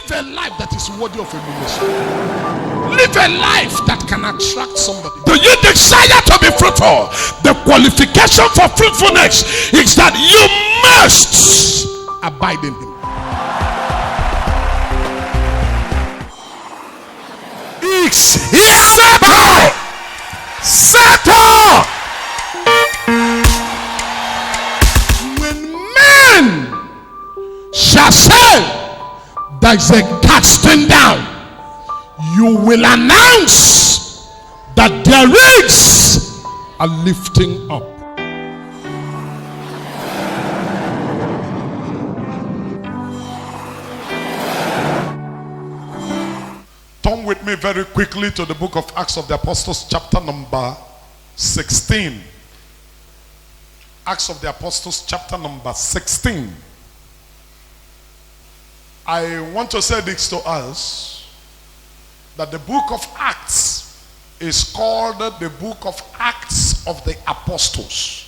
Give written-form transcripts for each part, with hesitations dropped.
Live a life that is worthy of emulation. Live a life that can attract somebody. Do you desire to be fruitful? The qualification for fruitfulness is that you must abide in him. Settle. When men shall say there is a casting down, you will announce that there is a lifting up. Turn with me very quickly to the book of Acts of the Apostles, chapter number 16. Acts of the Apostles, chapter number 16. I want to say this to us, that the book of Acts is called the book of Acts of the Apostles.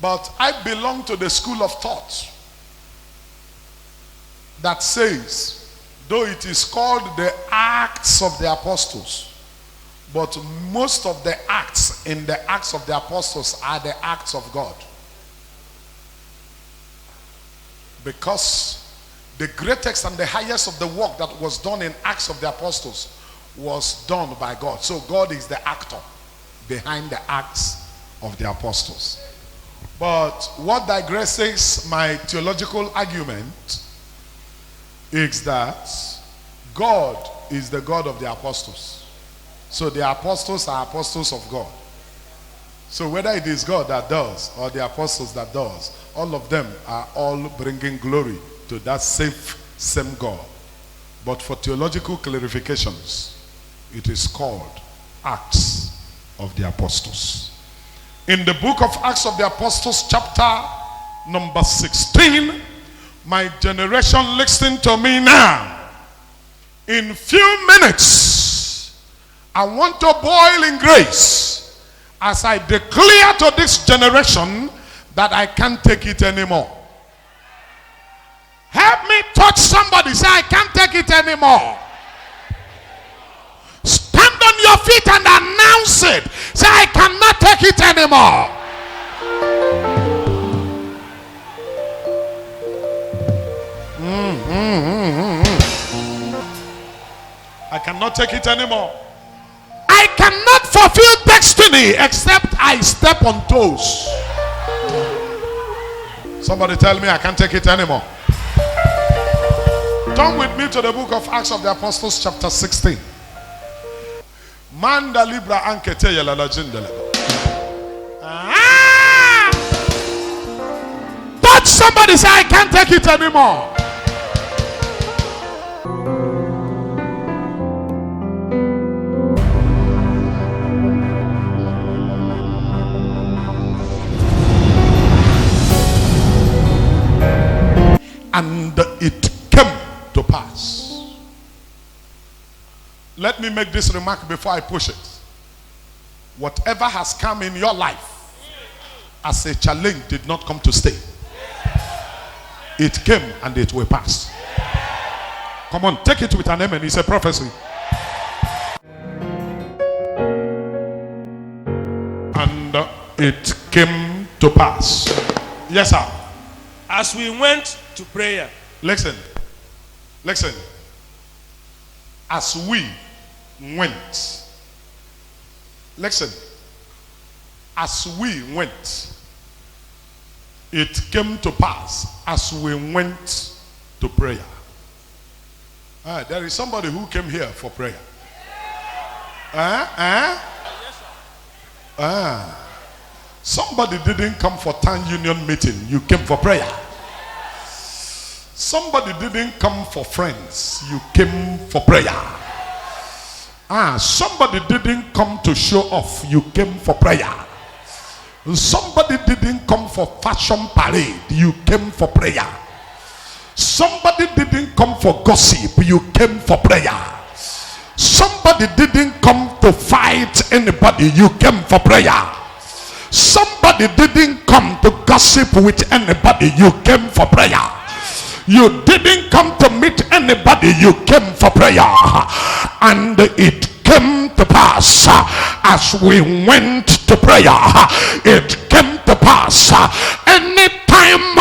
But I belong to the school of thought that says, though it is called the Acts of the Apostles, but most of the acts in the Acts of the Apostles are the acts of God. Because the greatest and the highest of the work that was done in Acts of the Apostles was done by God. So God is the actor behind the Acts of the Apostles. But what digresses my theological argument is that God is the God of the apostles. So the apostles are apostles of God. So whether it is God that does or the apostles that does, all of them are all bringing glory to that same God. But for theological clarifications, it is called Acts of the Apostles. In the book of Acts of the Apostles, chapter number 16, my generation, listen to me now. In few minutes, I want to boil in grace as I declare to this generation that I can't take it anymore. Help me touch somebody. Say, I can't take it anymore. Stand on your feet and announce it. Say, I cannot take it anymore. I cannot take it anymore. I cannot fulfill destiny except I step on toes. Somebody tell me I can't take it anymore. Turn with me to the book of Acts of the Apostles, chapter 16. Manda libra anke te yala la jindele. Touch somebody, say I can't take it anymore. And it came to pass. Let me make this remark before I push it. Whatever has come in your life as a challenge did not come to stay. It came and it will pass. Come on, take it with an amen. It's a prophecy. And it came to pass. Yes, sir. As we went to prayer. Listen. As we went. Listen. As we went. It came to pass as we went to prayer. There is somebody who came here for prayer. Somebody didn't come for town union meeting. You came for prayer. Somebody didn't come for friends. You came for prayer. Somebody didn't come to show off. You came for prayer. Somebody didn't come for fashion parade. You came for prayer. Somebody didn't come for gossip. You came for prayer. Somebody didn't come to fight anybody. You came for prayer. Somebody didn't come to gossip with anybody. You came for prayer. You didn't come to meet anybody, you came for prayer. And it came to pass as we went to prayer. It came to pass. Any time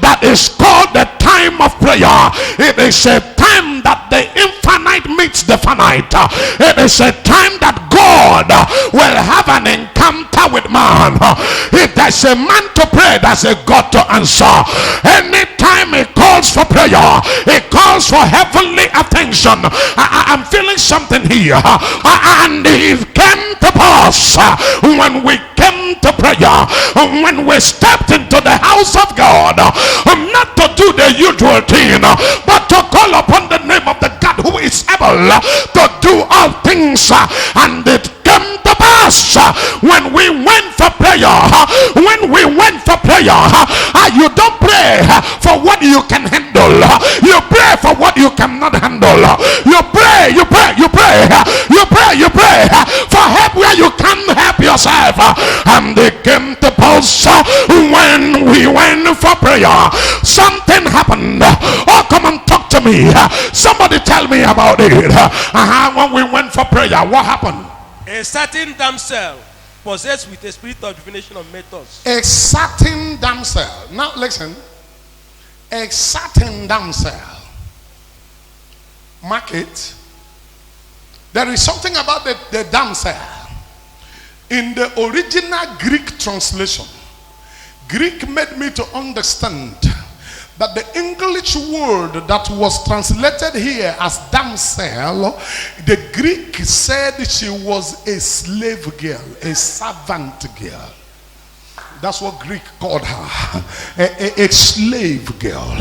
that is called the time of prayer, it is a time that the infinite meets the finite. It is a time that God will have an encounter with man. If there's a man to pray, there's a God to answer. Anytime it calls for prayer, it calls for heavenly attention. I'm feeling something here. And it came to pass when we came to prayer, when we stepped into the house of God, not to do the usual thing, but to call upon the name of the God who is able to do all things. And it came to pass when we went for prayer. When we went for prayer, you don't pray for what you can handle. You pray for what you cannot handle. You pray, you pray, you pray, you pray, you pray for help where you can't help yourself. And it came to pass when we went for prayer, something happened. Oh, come and talk to me. Somebody tell me about it. When we went for prayer, what happened? A certain damsel possessed with a spirit of divination of methods. A certain damsel. Now listen. A certain damsel. Mark it. There is something about the damsel. In the original Greek translation, Greek made me to understand that the English word that was translated here as damsel, the Greek said she was a slave girl, a servant girl. That's what Greek called her, a slave girl.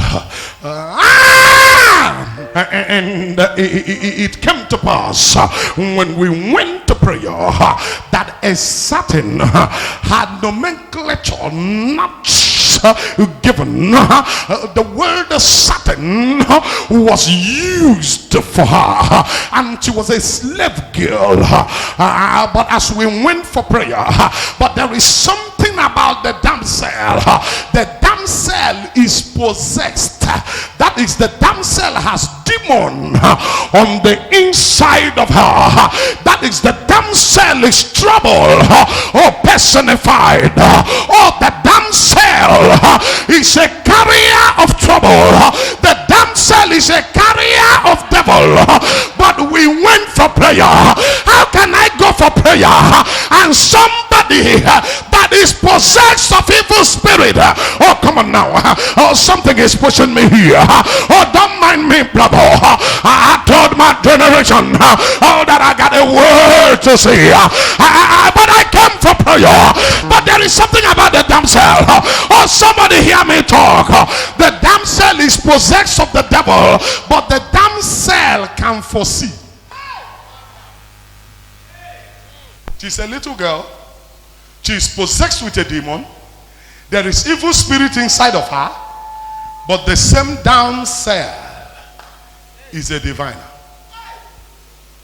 And it came to pass when we went to prayer that a certain had nomenclature not given. The word certain was used for her, and she was a slave girl. But as we went for prayer, but there is something about the damsel. The damsel is possessed. That is, the damsel has demon on the inside of her. That is, the damsel is trouble or personified. Or the damsel is a carrier of trouble. The damsel is a carrier of devil. But we went for prayer. How can I go for prayer and somebody that is possessed of evil spirit? Oh, come on now. Oh, something is pushing me here. Oh, don't mind me, brother. I told my generation that I got a word to say. But I came for prayer. But there is something about the damsel. Oh, somebody hear me talk. The damsel is possessed of the devil, but the damsel can foresee. She's a little girl. She's possessed with a demon. There is evil spirit inside of her, but the same damsel is a diviner.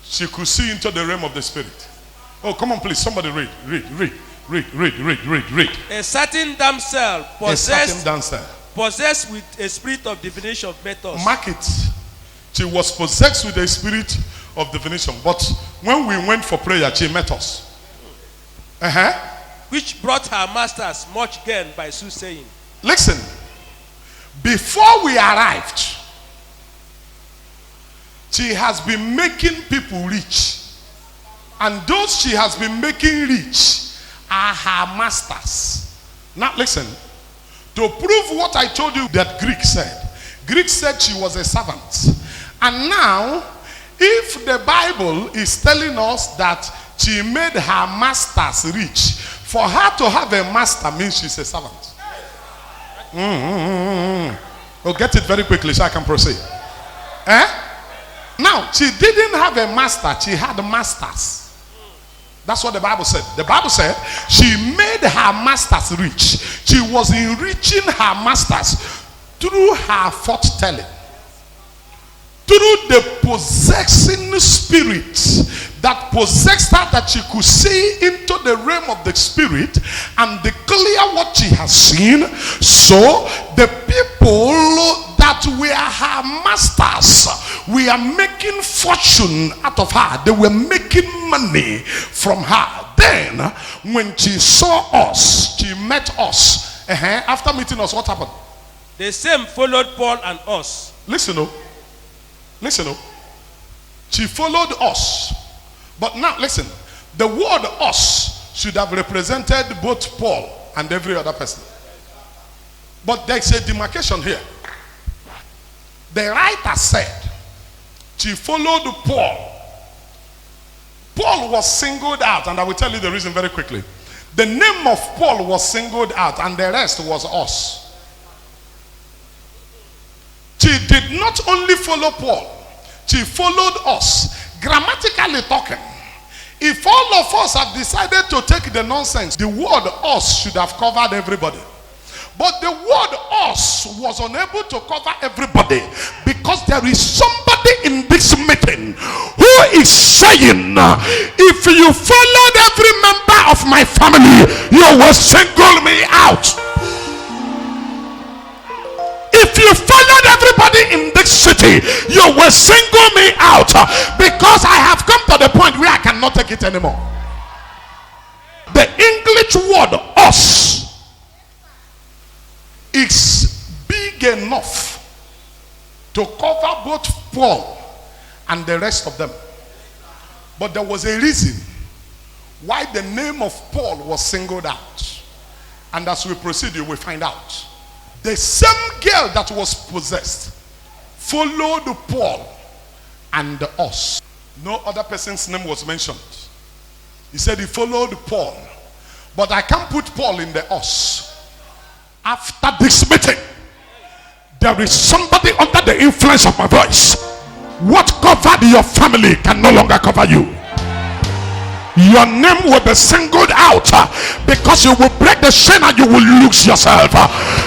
She could see into the realm of the spirit. Oh, come on, please. Somebody read. Read. A certain damsel possessed with a spirit of divination of methods. Mark it. She was possessed with a spirit of divination. But when we went for prayer, she met us. Which brought her masters much gain by soothsaying. Listen. Before we arrived, she has been making people rich. And those she has been making rich are her masters. Now listen. To prove what I told you that Greek said. Greek said she was a servant. And now, if the Bible is telling us that she made her masters rich, for her to have a master means she's a servant. Oh, get it very quickly so I can proceed. Now, she didn't have a master, she had masters. That's what the Bible said. The Bible said she made her masters rich. She was enriching her masters through her forth-telling. Through the possessing spirit that possessed her, that she could see into the realm of the spirit and declare what she has seen. So the people that that we are her masters. We are making fortune out of her. They were making money from her. Then, when she saw us, she met us. After meeting us, what happened? The same followed Paul and us. Listen, listen. She followed us. But now, listen. The word us should have represented both Paul and every other person. But there's a demarcation here. The writer said she followed Paul. Paul was singled out, and I will tell you the reason very quickly. The name of Paul was singled out, and the rest was us. She did not only follow Paul, she followed us. Grammatically talking, if all of us have decided to take the nonsense, the word us should have covered everybody. But the word us was unable to cover everybody, because there is somebody in this meeting who is saying, if you followed every member of my family, you will single me out. If you followed everybody in this city, you will single me out, because I have come to the point where I cannot take it anymore. The English word us is big enough to cover both Paul and the rest of them. But there was a reason why the name of Paul was singled out. And as we proceed, you will find out. The same girl that was possessed followed Paul and us. No other person's name was mentioned. He said he followed Paul. But I can't put Paul in the us. After this meeting, there is somebody under the influence of my voice. What covered your family can no longer cover you. Your name will be singled out, because you will break the chain and you will lose yourself.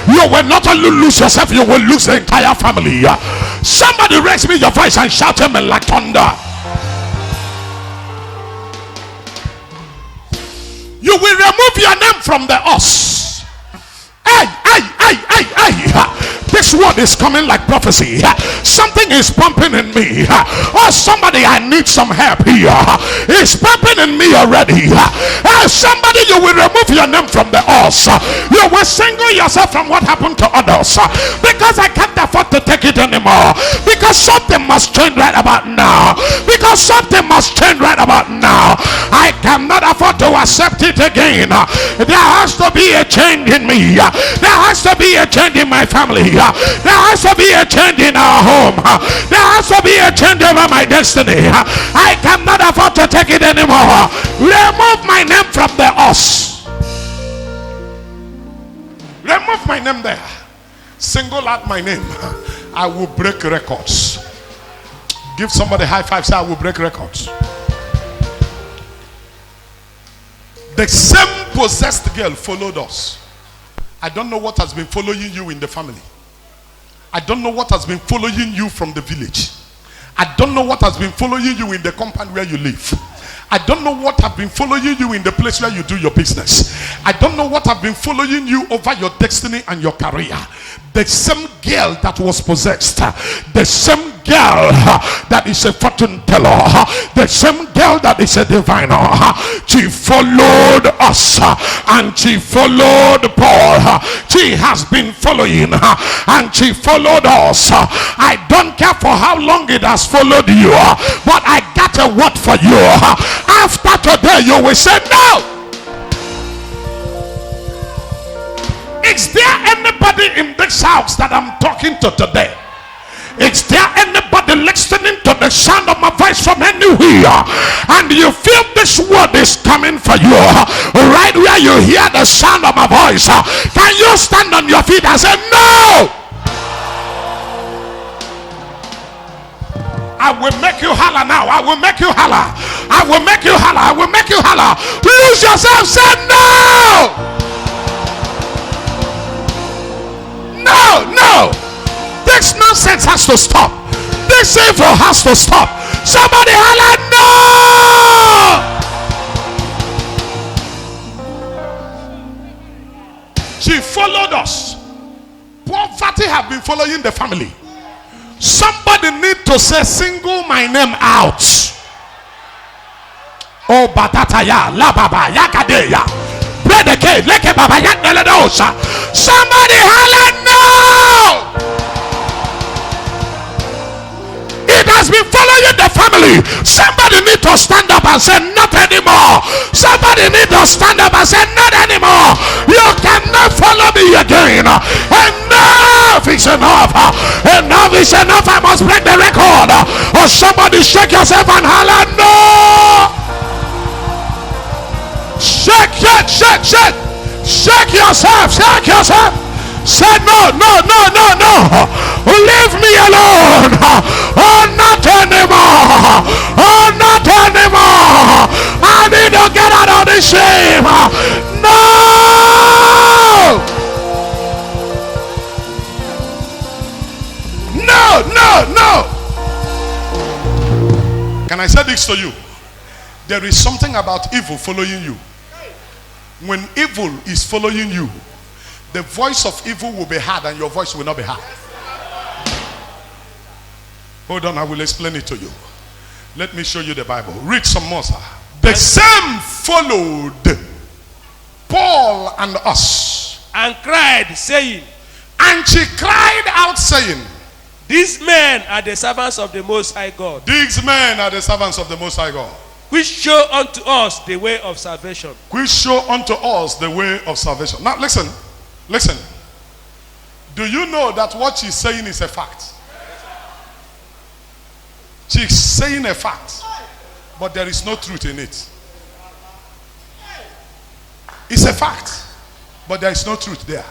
You will not only lose yourself, you will lose the entire family. Somebody raise me your voice and shout him like thunder. You will remove your name from the us. Hey. This word is coming like prophecy. Something is pumping in me. Oh, somebody, I need some help here. It's pumping in me already. Somebody, you will remove your name from the us. You will single yourself from what happened to others, because I can't afford to take it anymore. Because something must change right about now. Because something must change right about now. I cannot afford to accept it again. There has to be a change in me. There has to be a change in my family. There has to be a change in our home. There has to be a change over my destiny. I cannot afford to take it anymore. Remove my name from the us. Remove my name there. Single out my name. I will break records. Give somebody high five, say I will break records. The same possessed girl followed us. I don't know what has been following you in the family. I don't know what has been following you from the village. I don't know what has been following you in the compound where you live. I don't know what have been following you in the place where you do your business. I don't know what have been following you over your destiny and your career. The same girl that was possessed, the same girl that is a fortune teller, the same girl that is a diviner, she followed us and she followed Paul. She has been following and she followed us. I don't care for how long it has followed you, but I got a word for you. After today you will say no. Is there anybody in this house that I'm talking to today? Is there anybody listening to the sound of my voice from anywhere, and you feel this word is coming for you right where you hear the sound of my voice? Can you stand on your feet and say no? I will make you holler now. I will make you holler. I will make you holler. I will make you holler. Lose yourself. Say no. No. This nonsense has to stop. This evil has to stop. Somebody holler no. She followed us. Poverty have been following the family. Somebody need to say, single my name out. Oh, batataya, la baba, yakadeya. Play the cave, leke baba, yakdeledosa. Somebody holler no! It has been following the family. Somebody need to stand up and say, not anymore. Somebody need to stand up and say, not anymore. You cannot follow me again. Enough is enough. Enough is enough. I must break the record. Or somebody shake yourself and holler no. Shake, shake, shake, shake. Shake yourself, shake yourself. Say no, no, no, no, no. Leave me alone. Oh, not anymore. Oh, not anymore. I need to get out of this shame. No. No, no, no. Can I say this to you? There is something about evil following you. When evil is following you, the voice of evil will be heard and your voice will not be heard. Hold on, I will explain it to you. Let me show you the Bible. Read some more, sir. The same followed Paul and us. And cried, saying, And she cried out, saying, These men are the servants of the Most High God, These men are the servants of the Most High God, which show unto us the way of salvation. which show unto us the way of salvation. Now listen, listen. Do you know that what she's saying is a fact? She's saying a fact, but there is no truth in it. It's a fact, but there is no truth there.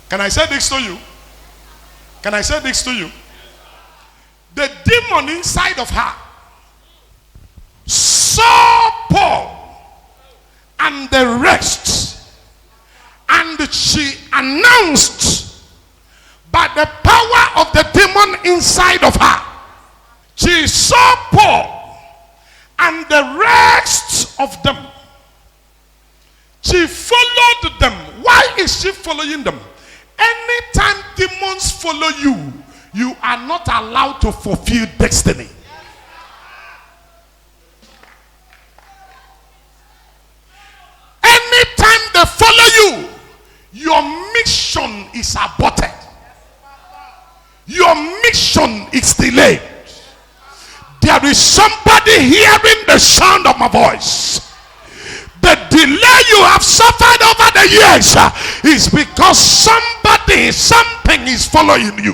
Can I say this to you? Can I say this to you? The demon inside of her saw Paul and the rest, and she announced by the power of the demon inside of her. She saw Paul and the rest of them. She followed them. Why is she following them? Anytime demons follow you, you are not allowed to fulfill destiny. Anytime they follow you, your mission is aborted. Your mission is delayed. There is somebody hearing the sound of my voice. The delay you have suffered over the years is because something is following you.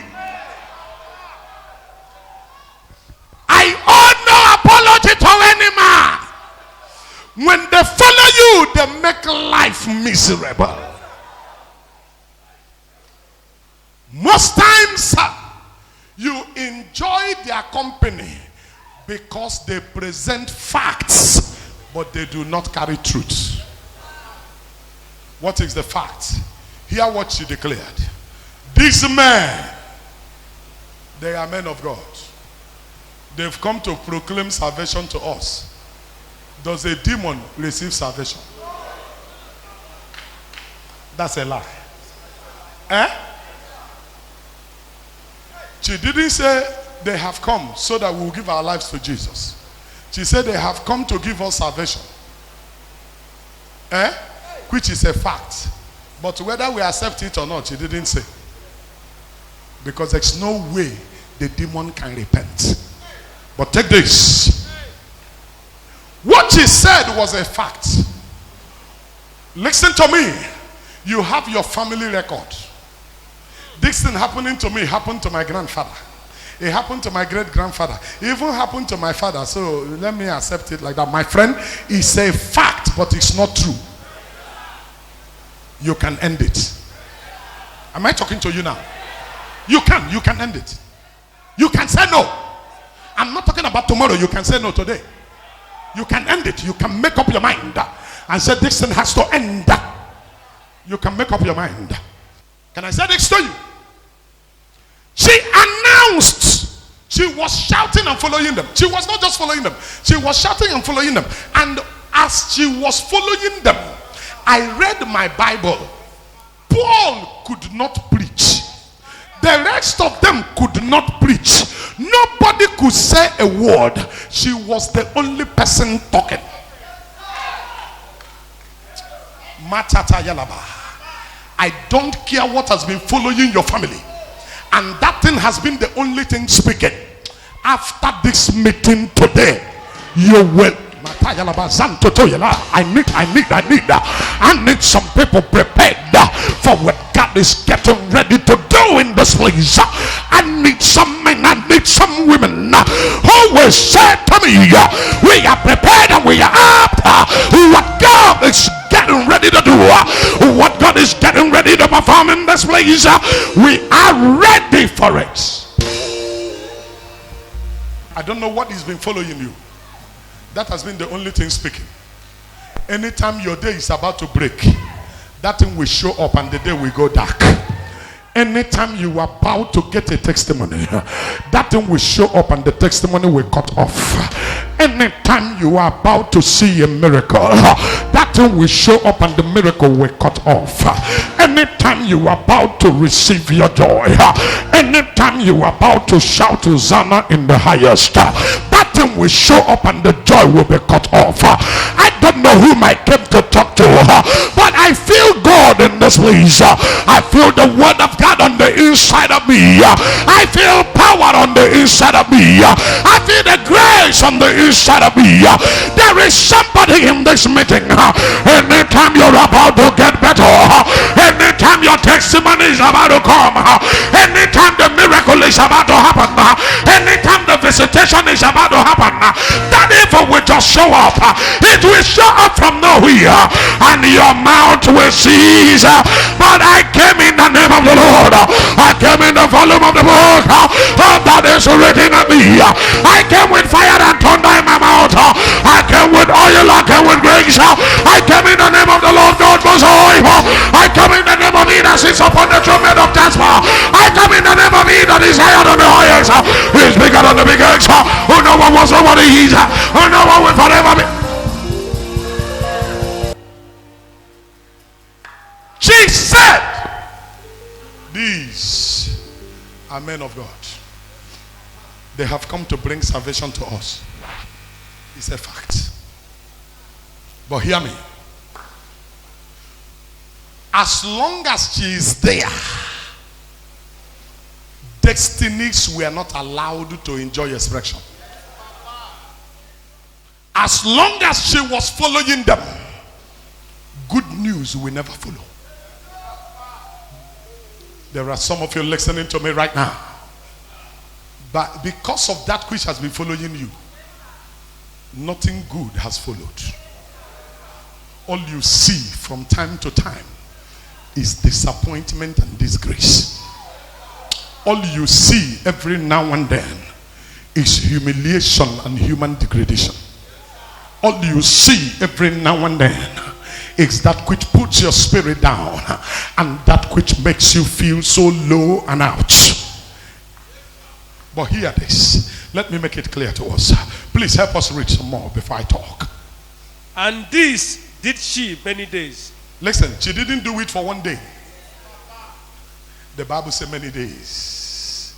I owe no apology to any man. When they follow you, they make life miserable. Most times, you enjoy their company because they present facts, but they do not carry truth. What is the fact? Hear what she declared. These men, they are men of God. They've come to proclaim salvation to us. Does a demon receive salvation? That's a lie. Eh? She didn't say they have come so that we'll give our lives to Jesus. She said they have come to give us salvation. Eh? Which is a fact. But whether we accept it or not, she didn't say. Because there's no way the demon can repent. But take this. What she said was a fact. Listen to me. You have your family record. This thing happening to me happened to my grandfather. It happened to my great-grandfather. It even happened to my father. So let me accept it like that. My friend, it's a fact, but it's not true. You can end it. Am I talking to you now? You can end it. You can say no. I'm not talking about tomorrow. You can say no today. You can end it. You can make up your mind and say this thing has to end. You can make up your mind. Can I say this to you? She announced. She was shouting and following them. She was not just following them. She was shouting and following them. And as she was following them, I read my Bible. Paul could not preach. the rest of them could not preach. Nobody could say a word. She was the only person talking. Matata Yalaba. I don't care what has been following your family, and that thing has been the only thing speaking. After this meeting today, you will. I need some people prepared for what God is getting ready to do in this place. I need some men, I need some women who will say to me, we are prepared and we are up. What God is getting ready to do, what God is getting ready to perform in this place, we are ready for it. I don't know what has been following you. That has been the only thing speaking. Anytime your day is about to break, that thing will show up and the day will go dark. Anytime you are about to get a testimony, that thing will show up and the testimony will cut off. Anytime you are about to see a miracle, that thing will show up and the miracle will cut off. Anytime you are about to receive your joy, anytime you are about to shout Hosanna in the highest, that thing will show up and the joy will be cut off. I don't know whom I came to talk to, but I feel God in this place. I feel the word of God on the inside of me. I feel power on the inside of me. I feel the grace on the inside of me. There is somebody in this meeting. Anytime you're about to get better, anytime your testimony is about to come, anytime the miracle is about to happen, anytime the visitation is about to happen, that evil will just show up. It will show up from nowhere and your mouth will cease. But I came in the name of the Lord. I came in the volume of the book that is written of me. I came with fire and thunder in my mouth. I came with oil. I came with grace. I came in the name of the Lord God Most High. I come in the name of He that sits upon the throne made of jasper. I come in the name of He that is higher than the highest. He is bigger than the biggest. Who no one was, nobody is. Who no one will forever be. She said, these are men of God. They have come to bring salvation to us. It's a fact. But hear me. As long as she is there, destinies were not allowed to enjoy expression. As long as she was following them, good news will never follow. There are some of you listening to me right now, but because of that which has been following you, nothing good has followed. All you see from time to time is disappointment and disgrace. All you see every now and then is humiliation and human degradation. All you see every now and then is that which puts your spirit down and that which makes you feel so low and out. But hear this. Let me make it clear to us. Please help us read some more before I talk. And this did she many days. Listen, she didn't do it for one day. The Bible says many days.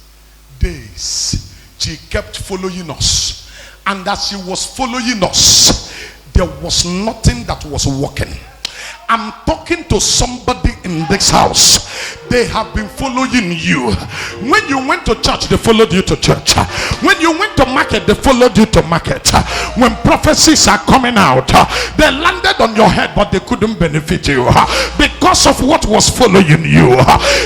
Days. She kept following us. And as she was following us, there was nothing that was working. I'm talking to somebody in this house. They have been following you. When you went to church, they followed you to church. When you went to market, they followed you to market. When prophecies are coming out, they landed on your head, but they couldn't benefit you because of what was following you.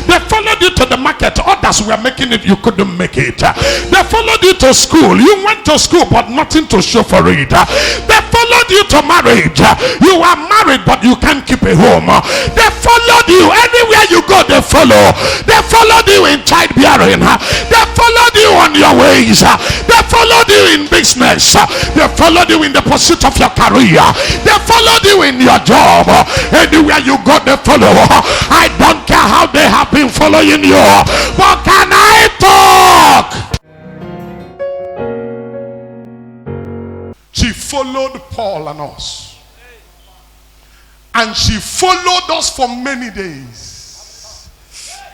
They followed you to the market. Others were making it, you couldn't make it. They followed you to school. You went to school, but nothing to show for it. They followed you to marriage. You are married, but you can't keep a home. They followed you anywhere you go. They follow. They followed you in childbearing. They followed you on your ways. They followed you in business. They followed you in the pursuit of your career. They followed you in your job. Anywhere you go, they follow. I don't care how they have been following you, but can I talk? She followed Paul and us. And she followed us for many days.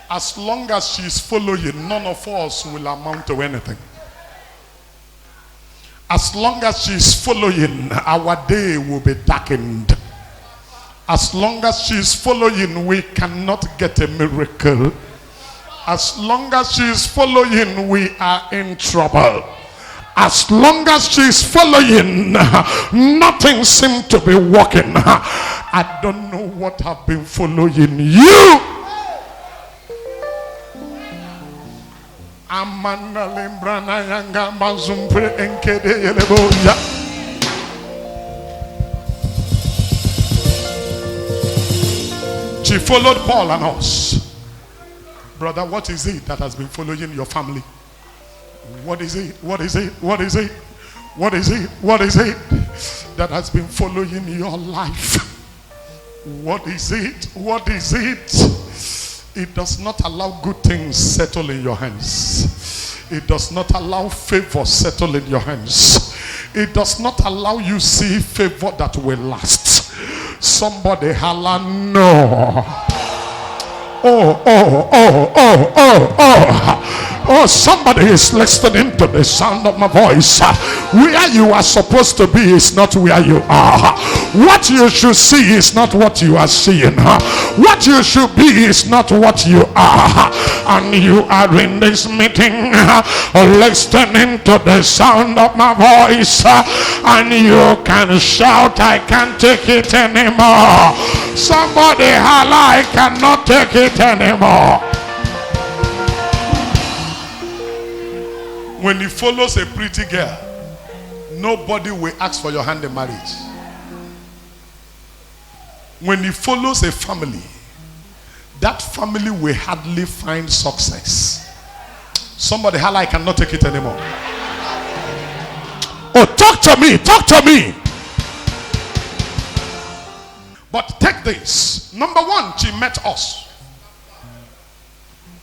As long as she's following, none of us will amount to anything. As long as she's following, our day will be darkened. As long as she's following, we cannot get a miracle. As long as she's following, we are in trouble. As long as she's following, nothing seems to be working. I don't know what have been following you. She followed Paul and us. Brother, what is it that has been following your family? What is it? What is it? What is it? What is it? What is it that has been following your life? What is it? What is it? It does not allow good things settle in your hands. It does not allow favor settle in your hands. It does not allow you see favor that will last. Somebody holla no. Oh, somebody is listening to the sound of my voice. Where you are supposed to be is not where you are. What you should see is not what you are seeing. What you should be is not what you are. And you are in this meeting listening to the sound of my voice, and you can shout, I can't take it anymore. Somebody holla, I cannot take it anymore. When he follows a pretty girl, nobody will ask for your hand in marriage. When he follows a family, that family will hardly find success. Somebody holla, I cannot take it anymore. Oh, talk to me, talk to me. But take this. Number one, she met us.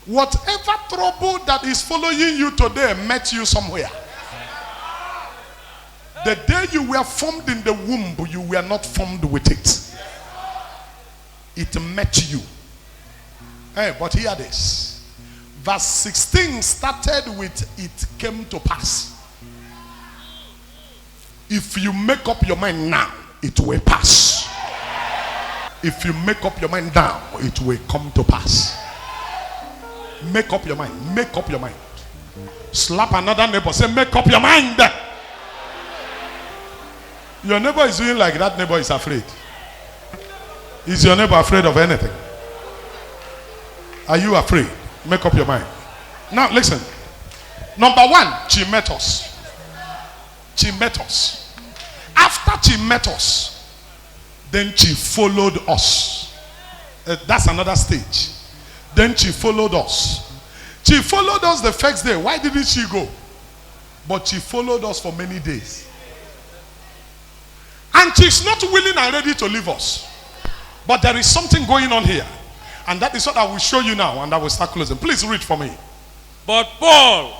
Whatever trouble that is following you today met you somewhere. The day you were formed in the womb, you were not formed with it. It met you. Hey, but hear this. Verse 16 started with it came to pass. If you make up your mind now, it will pass. If you make up your mind now, it will come to pass. Make up your mind. Make up your mind. Slap another neighbor. Say, make up your mind. Your neighbor is doing like that neighbor is afraid. Is your neighbor afraid of anything? Are you afraid? Make up your mind. Now listen. Number one, she met us. She met us. After she met us, then she followed us. That's another stage. Then she followed us. She followed us the first day. Why didn't she go? But she followed us for many days. And she's not willing and ready to leave us. But there is something going on here. And that is what I will show you now. And I will start closing. Please read for me. But Paul.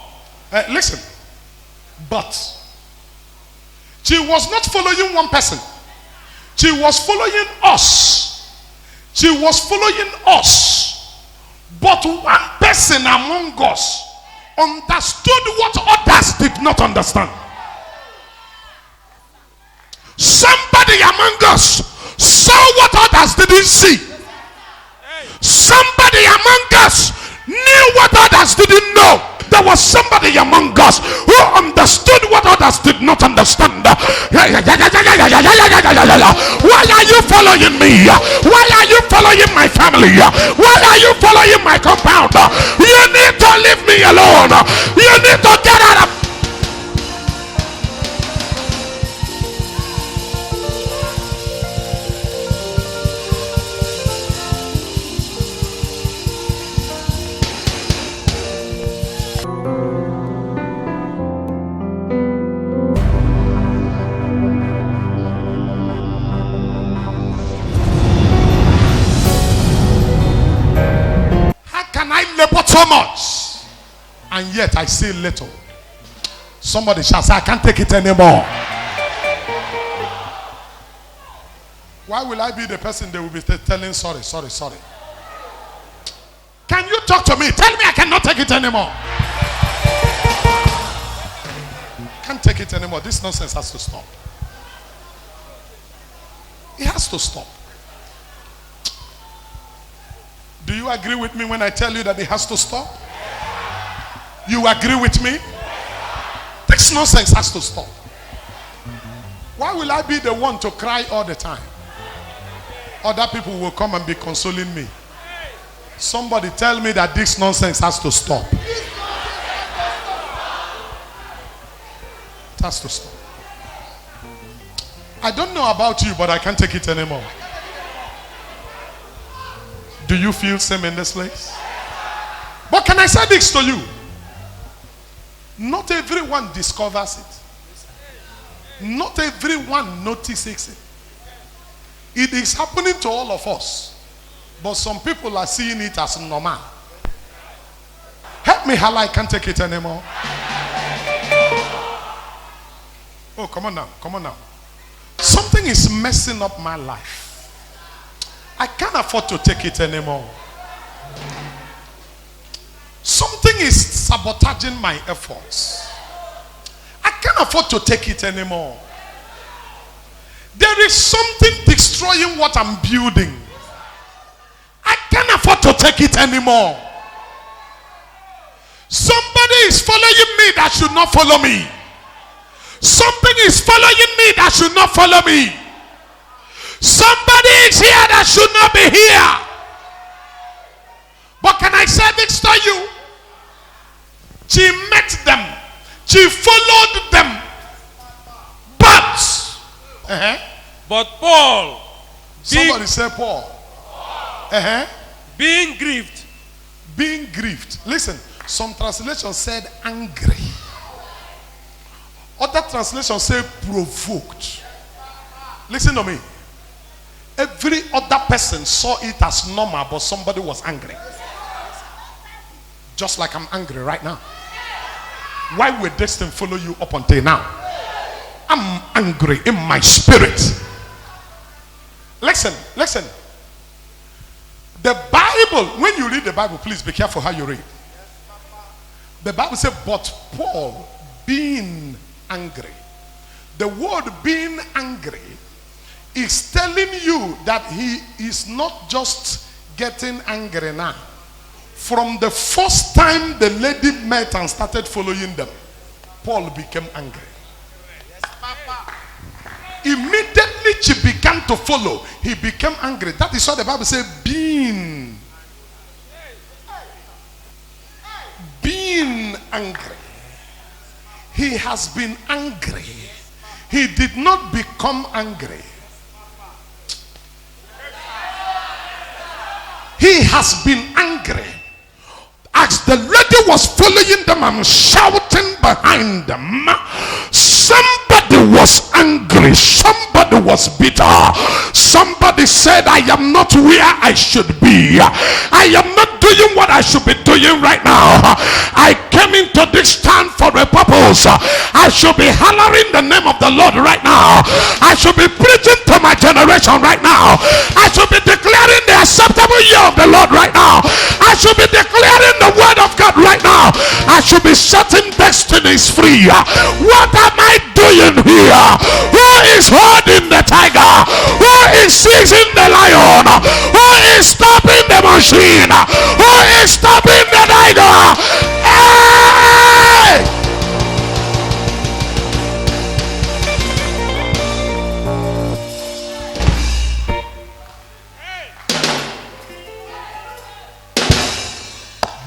Listen. But. She was not following one person. She was following us. She was following us. But one person among us understood what others did not understand. Somebody among us saw what others didn't see. Somebody among us knew what others didn't know. There was somebody among us who understood what others did not understand. Why are you following me? Why are you following my family? Why are you following my compound? You need to leave me alone. You need to get out of. So much and yet I say little. Somebody shall say, I can't take it anymore. Why will I be the person they will be telling sorry? Can you talk to me? Tell me I cannot take it anymore. Can't take it anymore. This nonsense has to stop. It has to stop. Do you agree with me when I tell you that it has to stop? You agree with me? This nonsense has to stop. Why will I be the one to cry all the time? Other people will come and be consoling me. Somebody tell me that this nonsense has to stop. It has to stop. I don't know about you, but I can't take it anymore. Do you feel same in this place? But can I say this to you? Not everyone discovers it. Not everyone notices it. It is happening to all of us. But some people are seeing it as normal. Help me, Hala, I can't take it anymore. Oh, come on now, come on now. Something is messing up my life. I can't afford to take it anymore. Something is sabotaging my efforts. I can't afford to take it anymore. There is something destroying what I'm building. I can't afford to take it anymore. Somebody is following me that should not follow me. Something is following me that should not follow me. Somebody is here that should not be here. But can I say this to you? She met them. She followed them. But Paul, somebody say Paul. Being grieved. Being grieved. Listen, some translations said angry. Other translations say provoked. Listen to me. Every other person saw it as normal, but somebody was angry. Just like I'm angry right now. Why would this thing follow you up until now? I'm angry in my spirit. Listen, listen. The Bible, when you read the Bible, please be careful how you read. The Bible says, but Paul being angry. The word being angry is telling you that he is not just getting angry now. From the first time the lady met and started following them, Paul became angry. Immediately she began to follow, he became angry. That is what the Bible says, being angry. He has been angry. He did not become angry. He has been angry. As the lady was following them and shouting behind them, somebody was angry. Somebody was bitter. Somebody said, I am not where I should be. I am not doing what I should be doing right now. I came into this town for a purpose. I should be hollering the name of the Lord right now. I should be preaching to my generation right now. I should be declaring the acceptable year of the Lord right now. I should be declaring the word of God right now. I should be setting destinies free. What am I doing here? Who is holding the tiger? Who is seizing the lion? Who is stopping the machine? Who is stopping the tiger? Hey!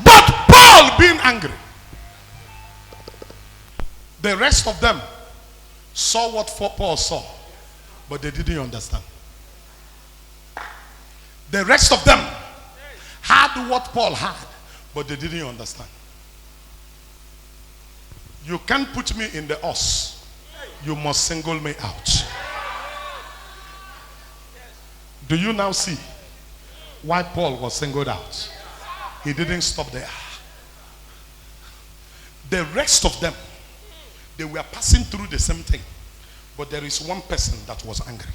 But Paul being angry, the rest of them saw what Paul saw, but they didn't understand. The rest of them had what Paul had, but they didn't understand. You can't put me in the us. You must single me out. Do you now see why Paul was singled out? He didn't stop there. The rest of them, they were passing through the same thing. But there is one person that was angry.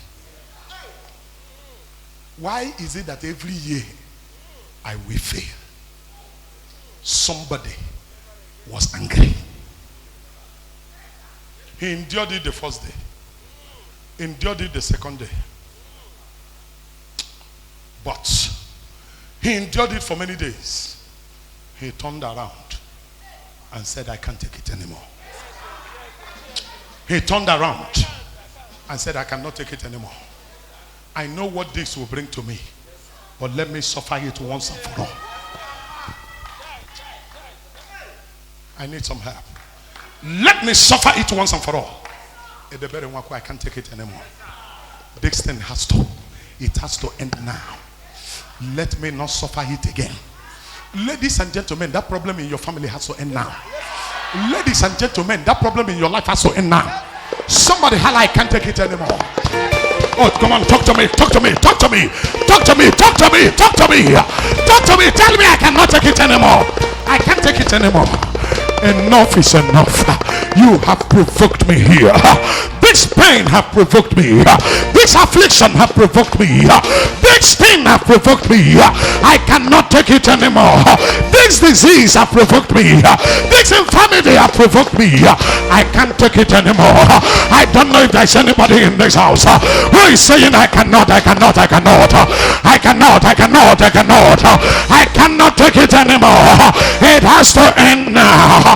Why is it that every year I will fail? somebody was angry. He endured it the first day, endured it the second day, but he endured it for many days. He turned around and said, I can't take it anymore. He turned around and said, I cannot take it anymore. I know what this will bring to me, but let me suffer it once and for all. I need some help. Let me suffer it once and for all. I can't take it anymore. This thing has to end now. Let me not suffer it again. Ladies and gentlemen, that problem in your family has to end now. Ladies and gentlemen, that problem in your life has to end now. Somebody holla, I can't take it anymore. Oh, come on, talk to me, talk to me, talk to me, talk to me, talk to me, talk to me, talk to me. Tell me I cannot take it anymore. I can't take it anymore. Enough is enough. You have provoked me here. This pain have provoked me. This affliction have provoked me. This thing have provoked me. I cannot take it anymore. This disease have provoked me. This infirmity have provoked me. I can't take it anymore. I don't know if there's anybody in this house who is saying I cannot, I cannot, I cannot, I cannot, I cannot, I cannot, I cannot take it anymore. It has to end now.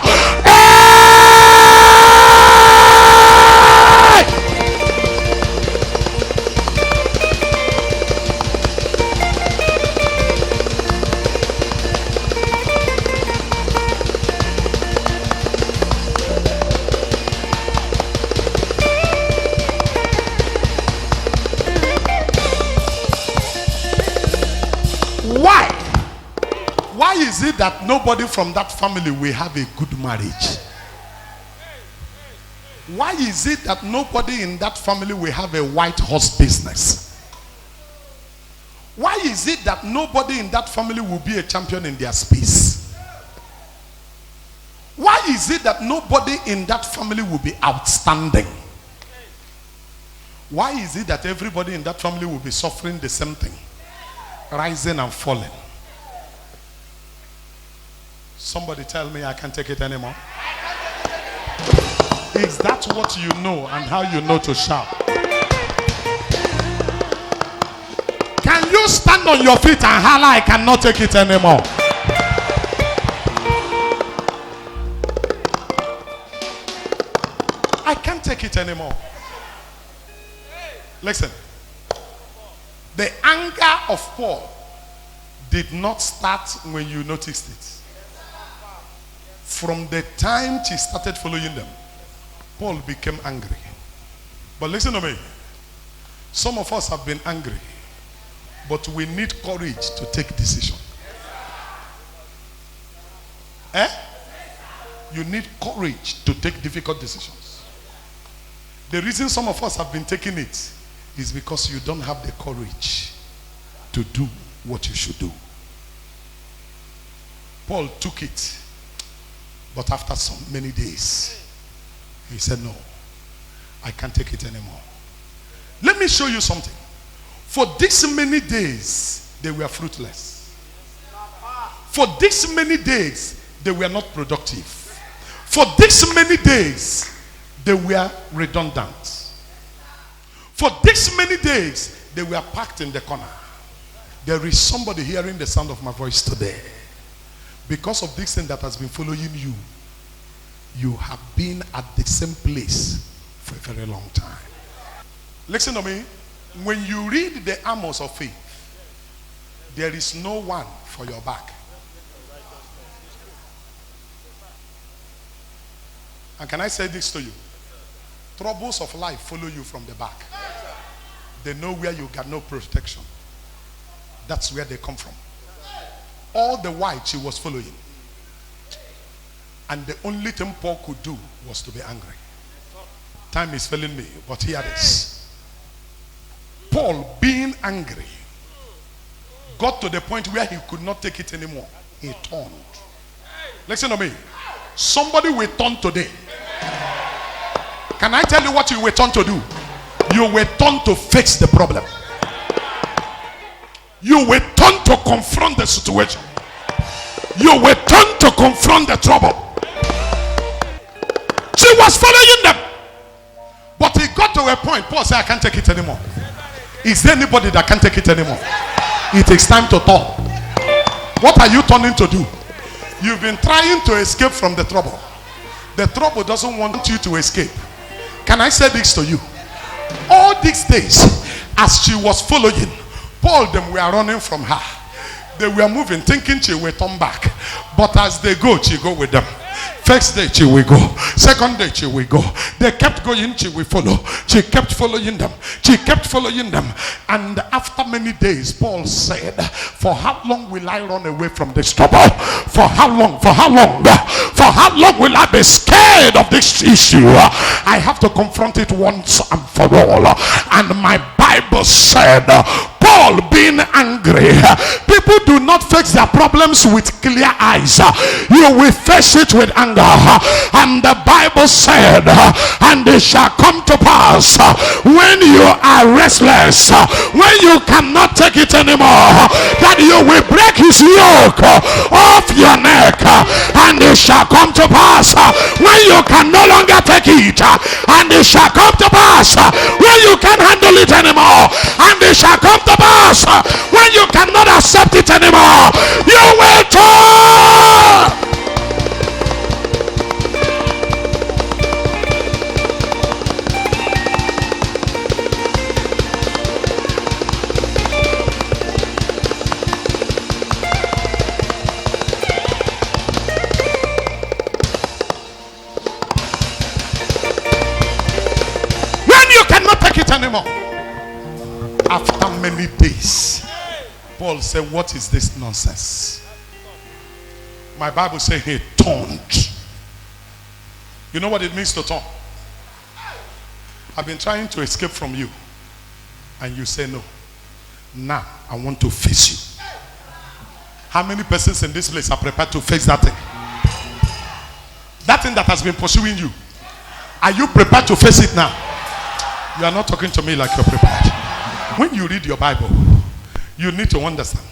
Why is it that nobody from that family will have a good marriage? Why is it that nobody in that family will have a white horse business? Why is it that nobody in that family will be a champion in their space? Why is it that nobody in that family will be outstanding? Why is it that everybody in that family will be suffering the same thing? Rising and falling. Somebody tell me I can't take it anymore. Is that what you know and how you know to shout? Can you stand on your feet and holler, I cannot take it anymore? I can't take it anymore. Listen. The anger of Paul did not start when you noticed it. From the time he started following them, Paul became angry. But listen to me. Some of us have been angry, but we need courage to take decision. You need courage to take difficult decisions. The reason some of us have been taking it is because you don't have the courage to do what you should do. Paul took it, but after so many days, he said, no, I can't take it anymore. Let me show you something. For this many days, they were fruitless. For this many days, they were not productive. For this many days, they were redundant. For this many days, they were packed in the corner. There is somebody hearing the sound of my voice today. Because of this thing that has been following you, you have been at the same place for a very long time. Listen to me. When you read the armors of faith, there is no one for your back. And can I say this to you? Troubles of life follow you from the back. They know where you got no protection. That's where they come from. All the while she was following. And the only thing Paul could do was to be angry. Time is failing me, but here it is. Paul, being angry, got to the point where he could not take it anymore. He turned. Listen to me. Somebody will turn today. Can I tell you what you will turn to do? You will turn to fix the problem. You will turn to confront the situation. you will turn to confront the trouble. She was following them, but it got to a point. Paul said, I can't take it anymore. Is there anybody that can't take it anymore? It takes time to turn. What are you turning to do? You've been trying to escape from the trouble. The trouble doesn't want you to escape. Can I say this to you? All these days, as she was following, Paul them were running from her. They were moving, thinking she will turn back. But as they go, she go with them. First day she will go. Second day she will go. They kept going, she will follow. She kept following them. She kept following them. And after many days, Paul said, for how long will I run away from this trouble? For how long? For how long? For how long will I be scared of this issue? I have to confront it once and for all. And my Bible said, Paul being angry, people do not face their problems with clear eyes. You will face it with anger. And the Bible said, and it shall come to pass when you are restless, when you cannot take it anymore, that you will break his yoke off your neck. And it shall come to pass when you can no longer take it. And it shall come to pass when you can't handle it anymore. And it shall come to pass when you cannot accept it anymore. You will turn. Anymore. After many days, Paul said, what is this nonsense? My Bible says he turned. You know what it means to turn? I've been trying to escape from you, and you say no. Now I want to face you. How many persons in this place are prepared to face that thing? That thing that has been pursuing you. Are you prepared to face it now? You are not talking to me like you're prepared. When you read your Bible, you need to understand.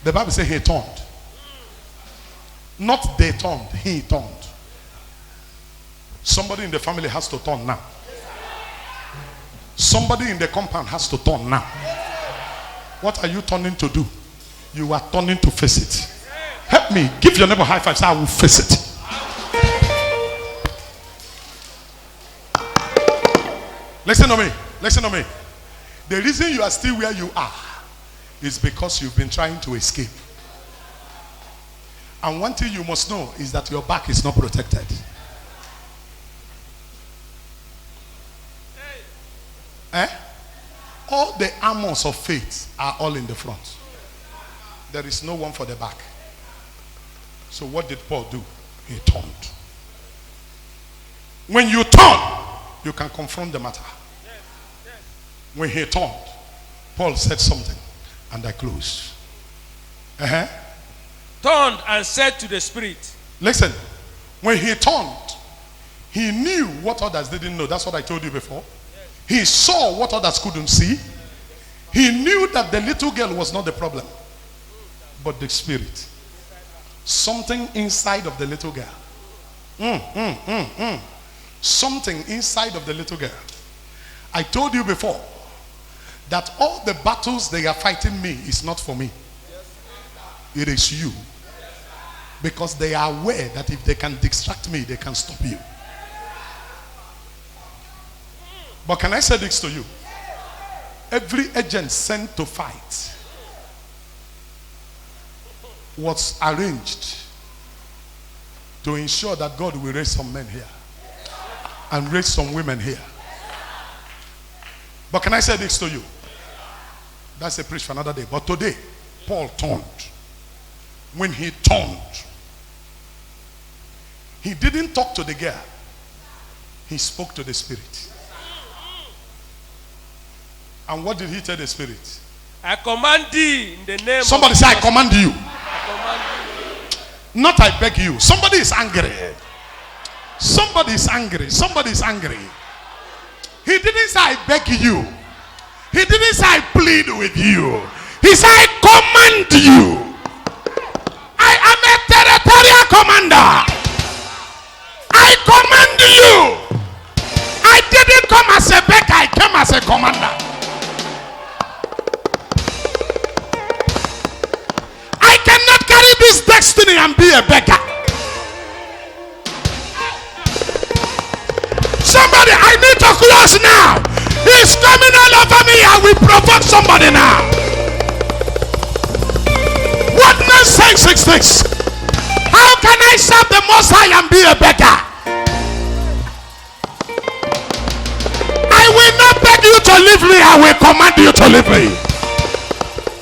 The Bible says he turned. Not they turned, he turned. Somebody in the family has to turn now. Somebody in the compound has to turn now. What are you turning to do? You are turning to face it. Help me. Give your neighbor a high five. Say, I will face it. Listen to me. Listen to me. The reason you are still where you are is because you've been trying to escape. And one thing you must know is that your back is not protected. All the armors of faith are all in the front. There is no one for the back. So what did Paul do? He turned. When you turn, you can confront the matter. When he turned, Paul said something, and I close. Turned and said to the spirit. Listen, when he turned, he knew what others didn't know. That's what I told you before. He saw what others couldn't see. He knew that the little girl was not the problem, but the spirit. Something inside of the little girl. Something inside of the little girl. I told you before that all the battles they are fighting me is not for me. It is you. Because they are aware that if they can distract me, they can stop you. But can I say this to you? Every agent sent to fight was arranged to ensure that God will raise some men here and raise some women here. But can I say this to you? That's a preach for another day. But today, Paul turned. When he turned, he didn't talk to the girl. He spoke to the spirit. And what did he tell the spirit? I command thee in the name Somebody of say, I command you. I command you. Not I beg you. Somebody is angry. Somebody is angry. Somebody is angry. He didn't say I beg you. He didn't say I plead with you. He said I command you. I am a commander. I command you. I didn't come as a beggar, I came as a commander. I cannot carry this destiny and be a beggar. Somebody, I need to close now. He's coming all over me. I will provoke somebody now. What nonsense is this? How can I serve the Most High and be a beggar? I will not beg you to leave me. I will command you to leave me.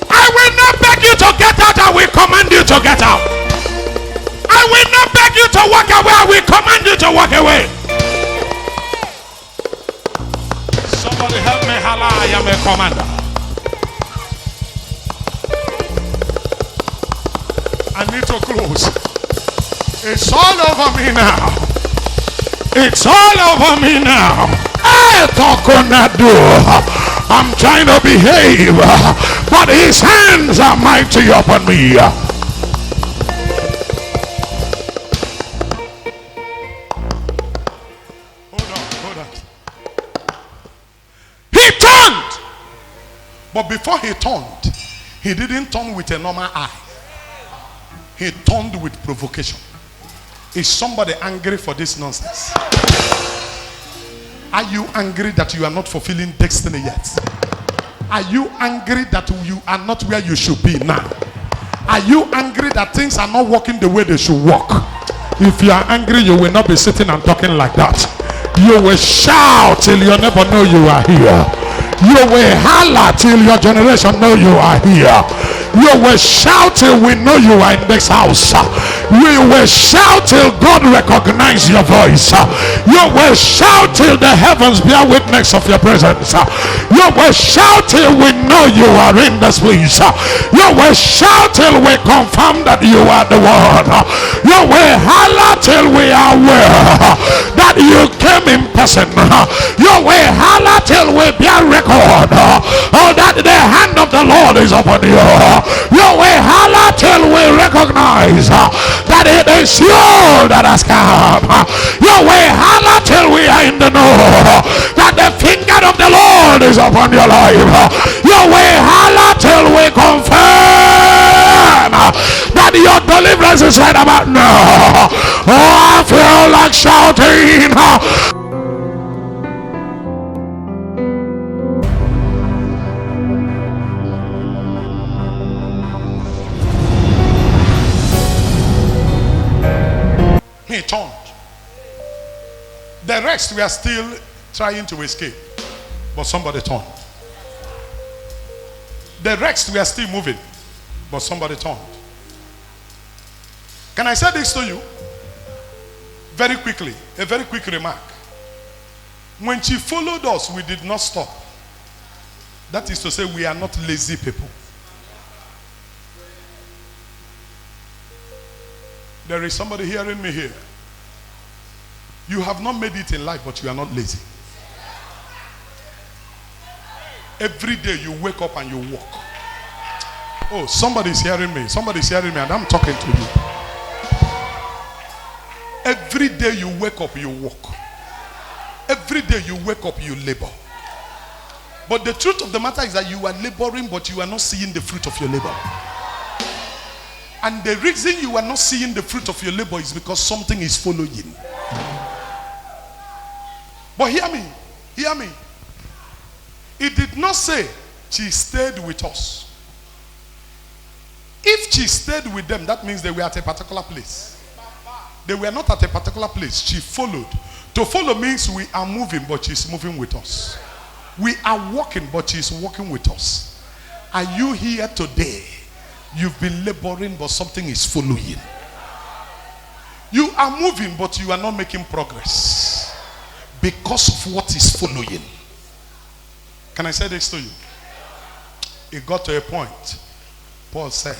I will not beg you to get out. I will command you to get out. I will not beg you to walk away. I will command you to walk away. Somebody help me, holla, I am a commander. I need to close. It's all over me now. It's all over me now. Talknado. I'm trying to behave, but his hands are mighty upon me. Hold on. He turned. But before he turned, he didn't turn with a normal eye. He turned with provocation. Is somebody angry for this nonsense? Are you angry that you are not fulfilling destiny yet? Are you angry that you are not where you should be now? Are you angry that things are not working the way they should work? If you are angry, you will not be sitting and talking like that. You will shout till your neighbor know you are here. You will holler till your generation know you are here. You will shout till we know you are in this house. We will shout till God recognize your voice. You will shout till the heavens bear witness of your presence. You will shout till we know you are in this place. You will shout till we confirm that you are the one. You will holler till we are aware that you came in person. You will holler till we bear record that the hand of the Lord is upon you. You will holler till we recognize that it is you that has come. You will holler till we are in the know that the finger of the Lord is upon your life. You will holler till we confirm that your deliverance is right about now. Oh, I feel like shouting. He turned. The rest we are still trying to escape, but somebody turned. The rest we are still moving, but somebody turned. Can I say this to you? Very quickly, a very quick remark. When she followed us, we did not stop. That is to say, we are not lazy people. There is somebody hearing me here. You have not made it in life, but you are not lazy. Every day you wake up and you walk. Oh, somebody's hearing me. Somebody's hearing me, and I'm talking to you. Every day you wake up, you walk. Every day you wake up, you labor. But the truth of the matter is that you are laboring, but you are not seeing the fruit of your labor. And the reason you are not seeing the fruit of your labor is because something is following. But hear me. Hear me. It did not say she stayed with us. If she stayed with them, that means they were at a particular place. They were not at a particular place. She followed. To follow means we are moving, but she's moving with us. We are walking, but she's walking with us. Are you here today? You've been laboring, but something is following. You are moving, but you are not making progress because of what is following. Can I say this to you? It got to a point. Paul said,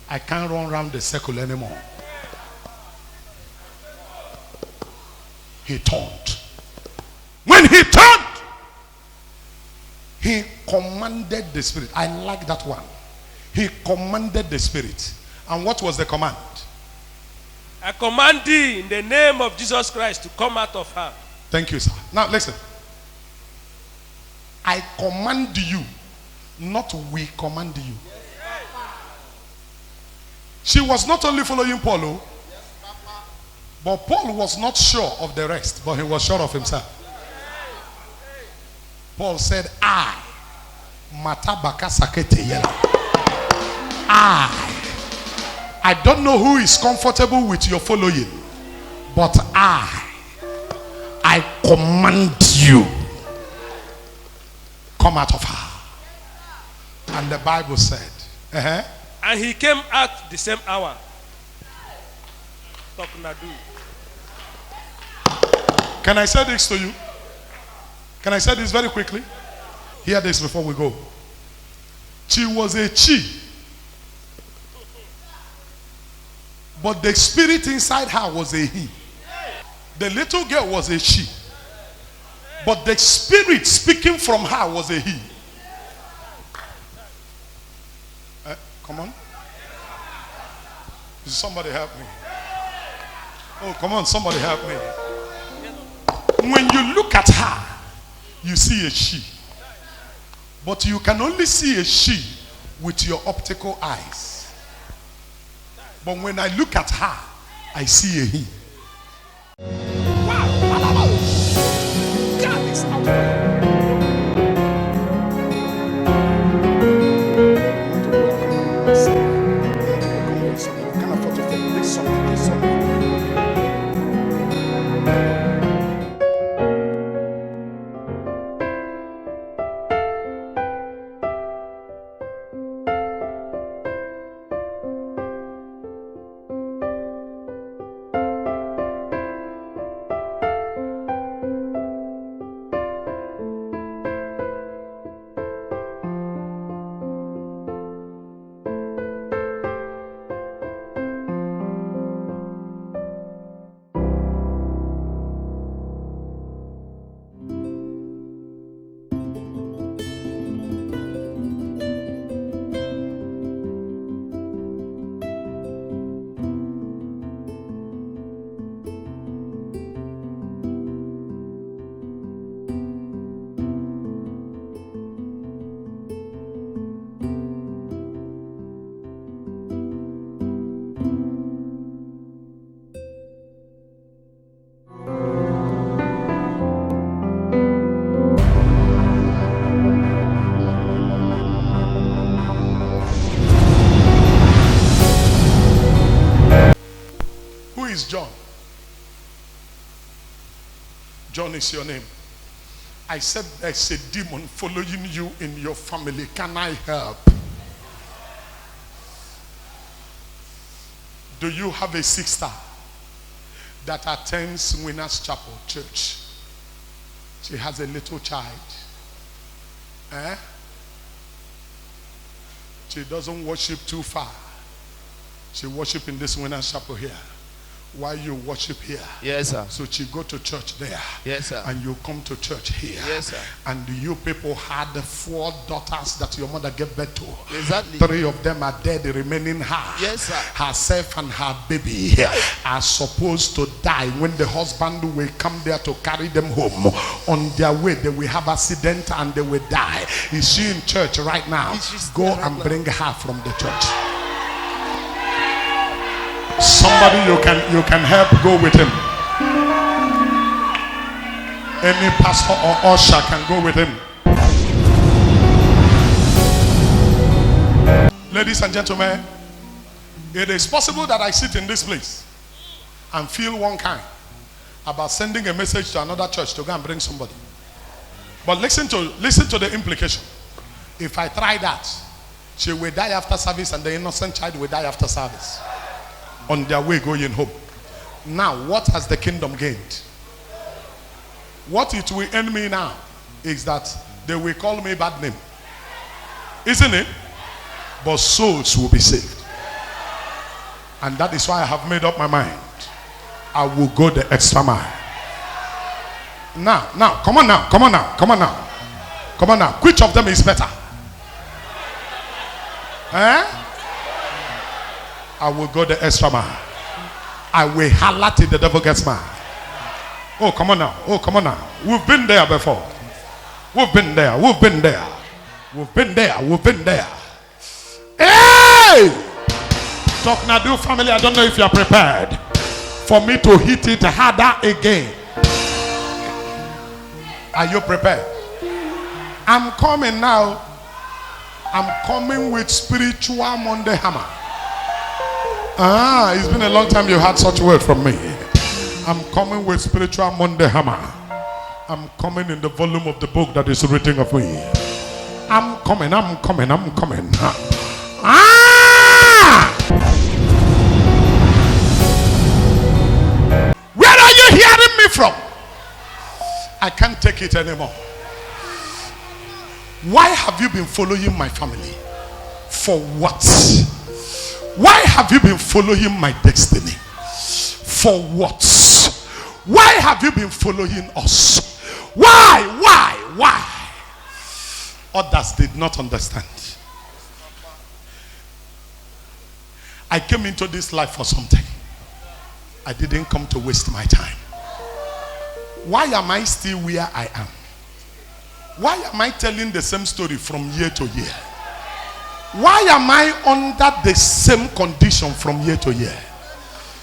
I can't run around the circle anymore. He turned. When he turned, he commanded the spirit. I like that one. He commanded the spirit. And what was the command? I command thee in the name of Jesus Christ to come out of her. Thank you, sir. Now listen. I command you, not we command you. She was not only following Paul, but Paul was not sure of the rest, but he was sure of himself. Paul said, I don't know who is comfortable with your following, but I command you, come out of her. And the Bible said, And he came out the same hour. Talknado. Can I say this to you? Can I say this very quickly? Hear this before we go. She was a she. But the spirit inside her was a he. The little girl was a she. But the spirit speaking from her was a he. Come on. Somebody help me. Oh, come on, somebody help me. When you look at her, you see a she. But you can only see a she with your optical eyes. But when I look at her, I see a he. Wow. God is out. Is John. John is your name. I said there's a demon following you in your family. Can I help? Do you have a sister that attends Winners Chapel Church? She has a little child. She doesn't worship too far. She worship in this Winners Chapel here. Why you worship here? Yes, sir. So you go to church there. Yes, sir. And you come to church here. Yes, sir. And you people had 4 daughters that your mother gave birth to. Exactly. 3 of them are dead, remaining her. Yes, sir. Herself and her baby are supposed to die. When the husband will come there to carry them home, on their way they will have accident and they will die. Is she in church right now? Go and bring her from the church. Somebody you can help, go with him. Any pastor or usher can go with him. Ladies and gentlemen, it is possible that I sit in this place and feel one kind about sending a message to another church to go and bring somebody. But listen to the implication. If I try that, she will die after service and the innocent child will die after service. On their way going home. Now, what has the kingdom gained? What it will end me now is that they will call me bad name. Isn't it? But souls will be saved. And that is why I have made up my mind. I will go the extra mile. Now, come on now. Which of them is better? I will go the extra mile. I will holler till the devil gets mad. Oh, come on now. Oh, come on now. We've been there before. We've been there. We've been there. We've been there. We've been there. Hey! Talknado family, I don't know if you are prepared for me to hit it harder again. Are you prepared? I'm coming now. I'm coming with spiritual Monday hammer. It's been a long time you had such word from me. I'm coming with spiritual Monday hammer. I'm coming in the volume of the book that is written of me. I'm coming. Where are you hearing me from? I can't take it anymore. Why have you been following my family? For what? Why have you been following my destiny? For what? Why have you been following us? Why? Others did not understand. I came into this life for something. I didn't come to waste my time. Why am I still where I am? Why am I telling the same story from year to year? Why am I under the same condition from year to year?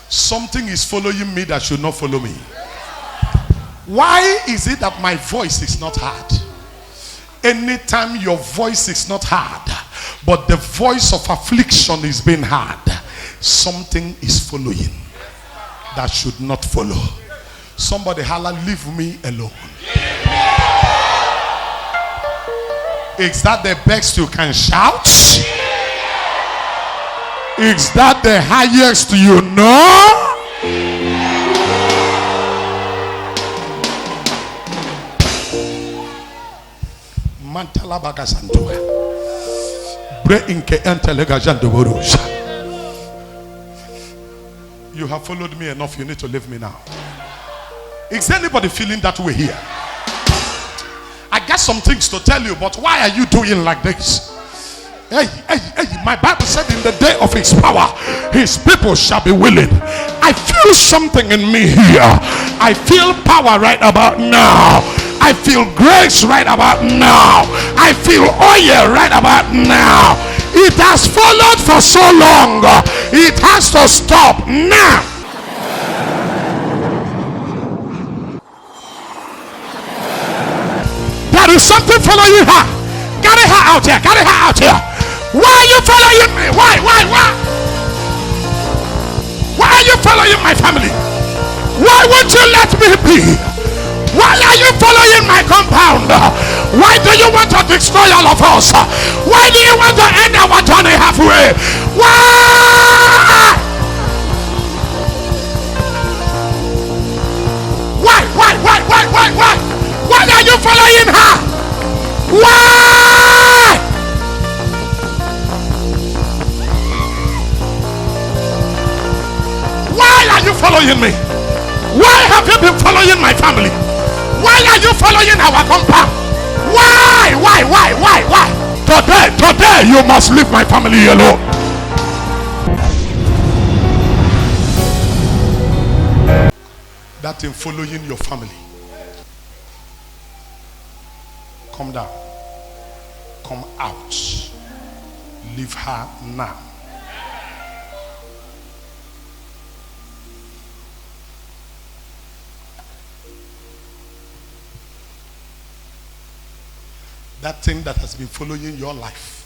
Something is following me that should not follow me. Why is it that my voice is not heard? Anytime your voice is not heard, but the voice of affliction is being heard, something is following that should not follow. Somebody holla, leave me alone. Is that the best you can shout? Is that the highest you know? Mantala bagasantua. Bre inke entelega jandoborusha. You have followed me enough. You need to leave me now. Is anybody feeling that way here? I got some things to tell you, but why are you doing like this? Hey, my Bible said in the day of his power, his people shall be willing. I feel something in me here. I feel power right about now. I feel grace right about now. I feel oil right about now. It has followed for so long. It has to stop now. There is something following her. Carry her out here. Carry her out here. Why are you following me? Why? Why are you following my family? Why won't you let me be? Why are you following my compound? Why do you want to destroy all of us? Why do you want to end our journey halfway? Why? Why are you following her? Why? Why are you following me? Why have you been following my family? Why are you following our compound? Why? Today you must leave my family alone. That in following your family. Come down. Come out. Leave her now. That thing that has been following your life,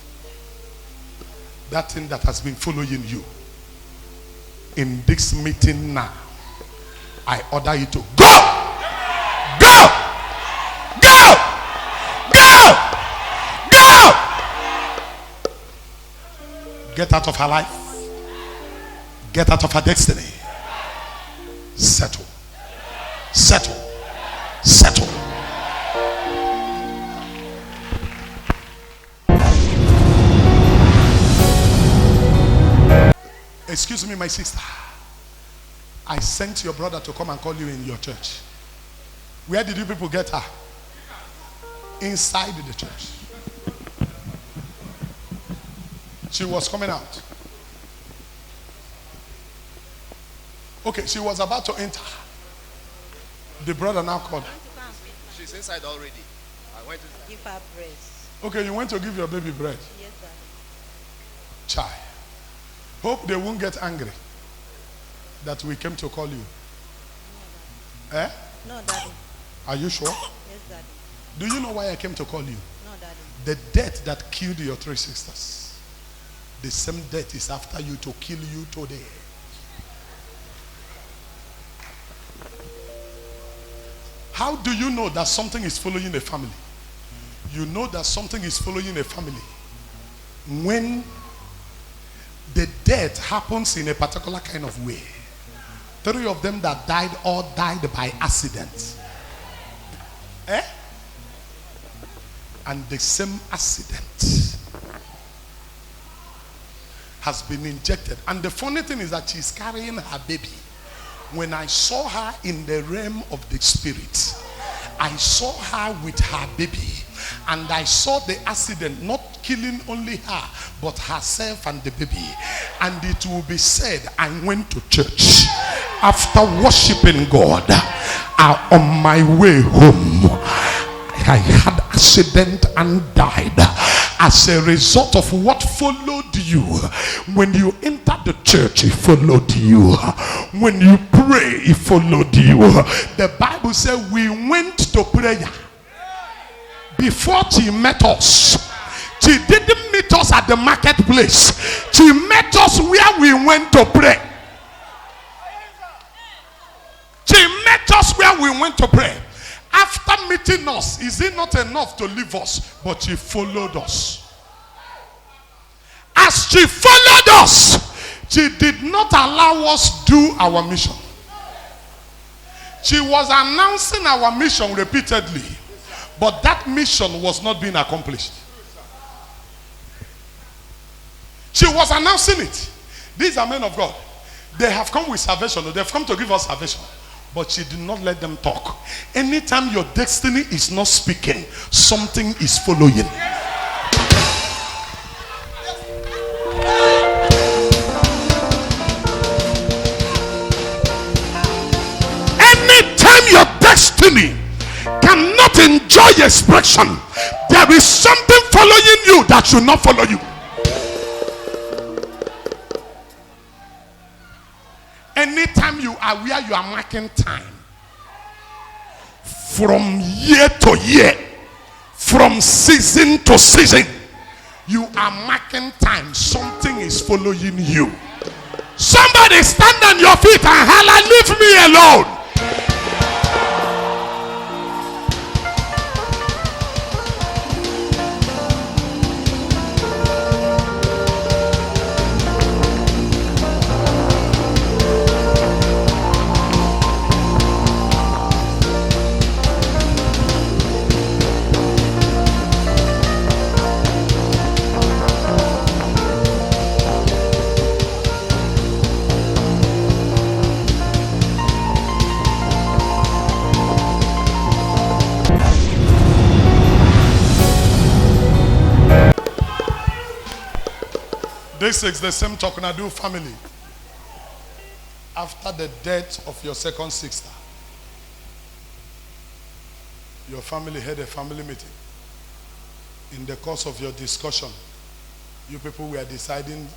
that thing that has been following you, in this meeting now, I order you to go! Get out of her life. Get out of her destiny. Settle. Excuse me, my sister. I sent your brother to come and call you in your church. Where did you people get her? Inside the church. She was coming out. Okay, she was about to enter. The brother now called. She's inside already. I went to Give her breast. Okay, you went to give your baby bread. Yes, Daddy. Child. Hope they won't get angry that we came to call you. Eh? No, Daddy. Are you sure? Yes, Daddy. Do you know why I came to call you? No, Daddy. The death that killed your three sisters, the same death is after you to kill you today. How do you know that something is following a family? You know that something is following a family when the death happens in a particular kind of way. 3 of them that died all died by accident. Eh? And the same accident has been injected. And the funny thing is that she's carrying her baby. When I saw her in the realm of the spirit, I saw her with her baby. And I saw the accident not killing only her, but herself and the baby. And it will be said, I went to church after worshiping God. On my way home, I had accident and died as a result of what followed you. When you entered the church, it followed you. When you pray, it followed you. The Bible said we went to prayer before she met us. She didn't meet us at the marketplace. She met us where we went to pray. She met us where we went to pray. After meeting us, is it not enough to leave us? But she followed us. As she followed us, she did not allow us do our mission. She was announcing our mission repeatedly, but that mission was not being accomplished. She was announcing it. These are men of God. They have come with salvation. They have come to give us salvation. But she did not let them talk. Anytime your destiny is not speaking, something is following. Anytime your destiny cannot enjoy expression, there is something following you that should not follow you. Anytime you are where you are marking time, from year to year, from season to season, you are marking time, something is following you. Somebody stand on your feet and holler, leave me alone. This is the same Talknado family. After the death of your second sister, your family had a family meeting. In the course of your discussion, you people were deciding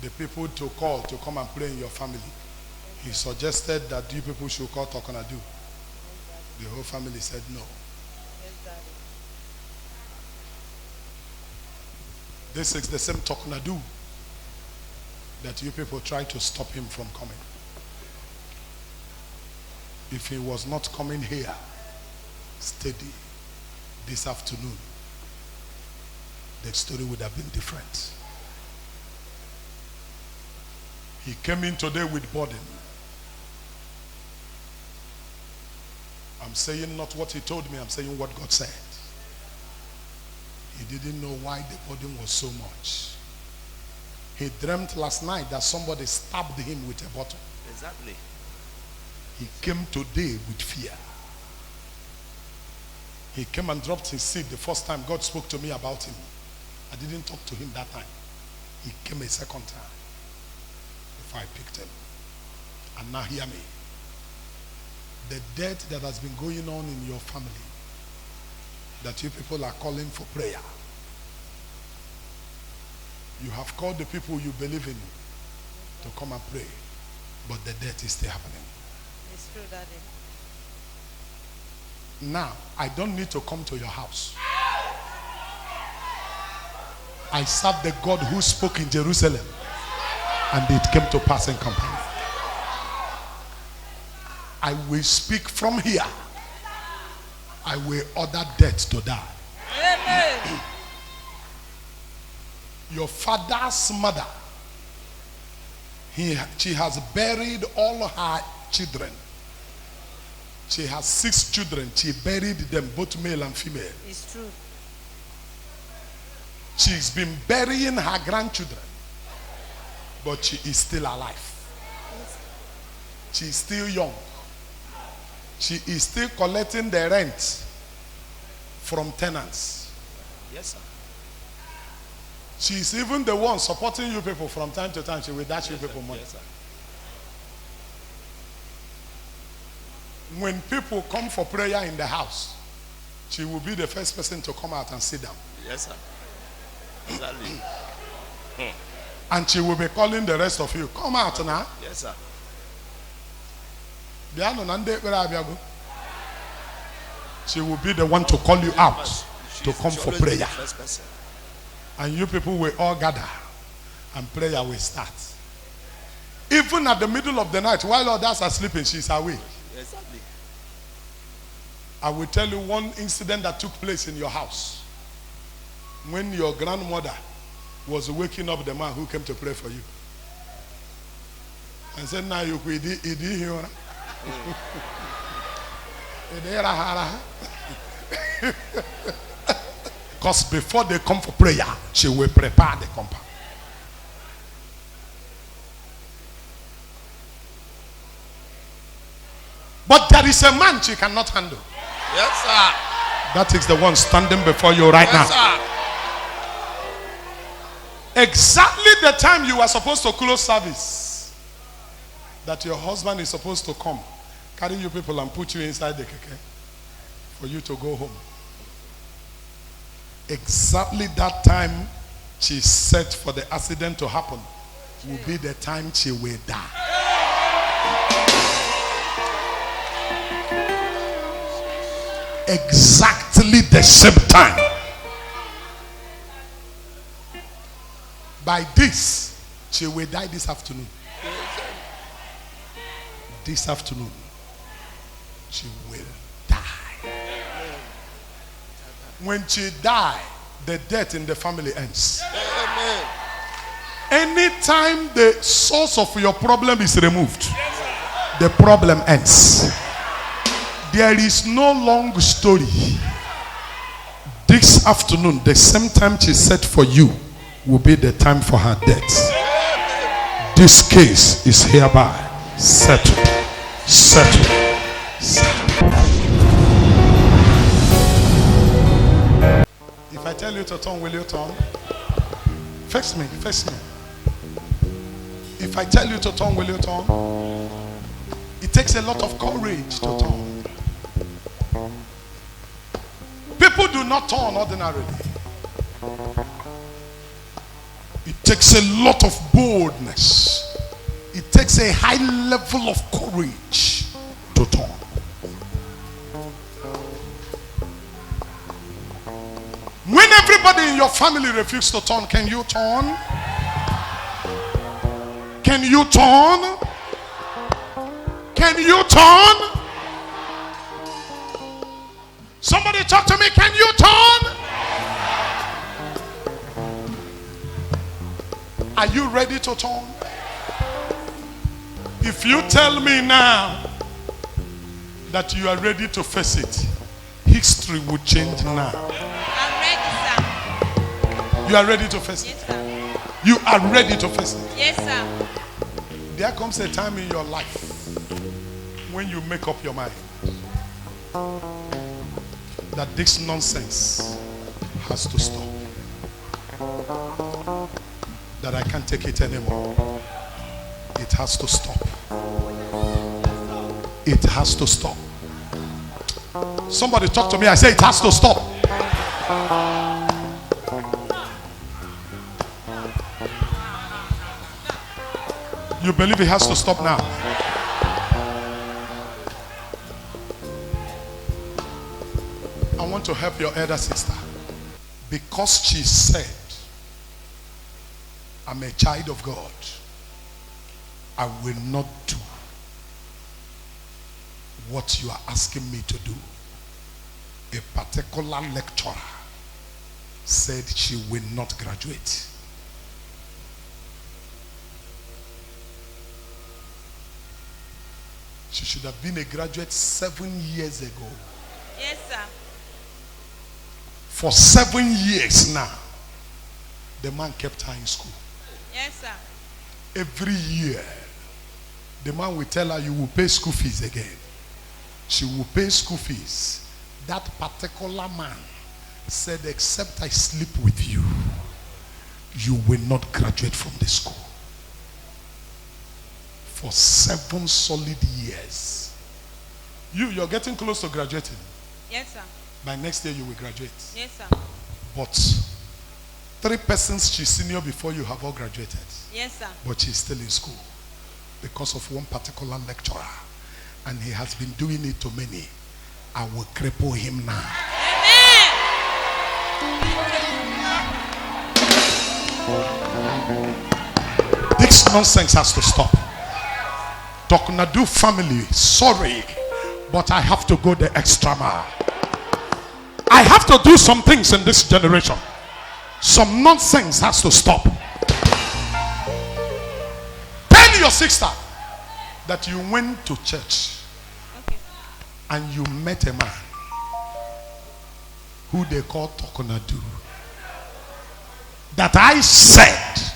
the people to call to come and pray in your family. He suggested that you people should call Talknado. The whole family said no. This is the same Talknado that you people tried to stop him from coming. If he was not coming here steady this afternoon, the story would have been different. He came in today with burden. I'm saying not what he told me, I'm saying what God said. He didn't know why the burden was so much. He dreamt last night that somebody stabbed him with a bottle. Exactly. He came today with fear. He came and dropped his seed the first time God spoke to me about him. I didn't talk to him that time. He came a second time before I picked him. And now hear me. The death that has been going on in your family, that you people are calling for prayer. You have called the people you believe in to come and pray, but the death is still happening. It's true, Daddy. Now, I don't need to come to your house. I serve the God who spoke in Jerusalem, and it came to pass in company. I will speak from here. I will order death to die. Amen. Your father's mother, she has buried all her children. She has 6 children. She buried them, both male and female. It's true. She's been burying her grandchildren, but she is still alive. She's still young. She is still collecting the rent from tenants. Yes, sir. She's even the one supporting you people from time to time. She will dash you people money. Yes, sir. When people come for prayer in the house, she will be the first person to come out and sit down. Yes, sir. Exactly. And she will be calling the rest of you. Come out now. Yes, sir. She will be the one to call you out to come She for always be the prayer. first person. And you people will all gather and prayer will start. Even at the middle of the night, while others are sleeping, she's awake. Exactly. I will tell you one incident that took place in your house. When your grandmother was waking up the man who came to pray for you. And said, now you could hear. Because before they come for prayer, she will prepare the compound. But there is a man she cannot handle. Yes, sir. That is the one standing before you right Yes, now. sir. Exactly the time you are supposed to close service, that your husband is supposed to come, carry you people and put you inside the keke for you to go home. Exactly that time she set for the accident to happen will be the time she will die. Exactly the same time. By this, she will die this afternoon. This afternoon, she will die. When she dies, the death in the family ends. Amen. Anytime the source of your problem is removed, the problem ends. There is no long story. This afternoon, the same time she set for you, will be the time for her death. This case is hereby settled. Settled. Settled. If I tell you to turn, will you turn? Face me, face me. If I tell you to turn, will you turn? It takes a lot of courage to turn. People do not turn ordinarily. It takes a lot of boldness. It takes a high level of courage to turn. When everybody in your family refuses to turn, can you turn? Can you turn? Can you turn? Somebody talk to me. Can you turn? Are you ready to turn? If you tell me now that you are ready to face it, history will change now. I'm ready, sir. You are ready to face Yes, it. sir. You are ready to face it. Yes, sir. There comes a time in your life when you make up your mind that this nonsense has to stop. That I can't take it anymore. It has to stop. It has to stop. Somebody talk to me. I say it has to stop. You believe it has to stop now? I want to help your elder sister. Because she said, I'm a child of God, I will not do what you are asking me to do. A particular lecturer said she will not graduate. She should have been a graduate 7 years ago. Yes, sir. For 7 years now, the man kept her in school. Yes, sir. Every year, the man will tell her, you will pay school fees again. She will pay school fees. That particular man said, except I sleep with you, you will not graduate from the school. For 7 solid years. You're getting close to graduating. Yes, sir. By next year, you will graduate. Yes, sir. But 3 persons she's senior before you have all graduated. Yes, sir. But she's still in school because of one particular lecturer. And he has been doing it to many. I will cripple him now. Amen. This nonsense has to stop. Talknado family, sorry, but I have to go the extra mile. I have to do some things in this generation. Some nonsense has to stop. Tell your sister that you went to church and you met a man who they call Talknado. That I said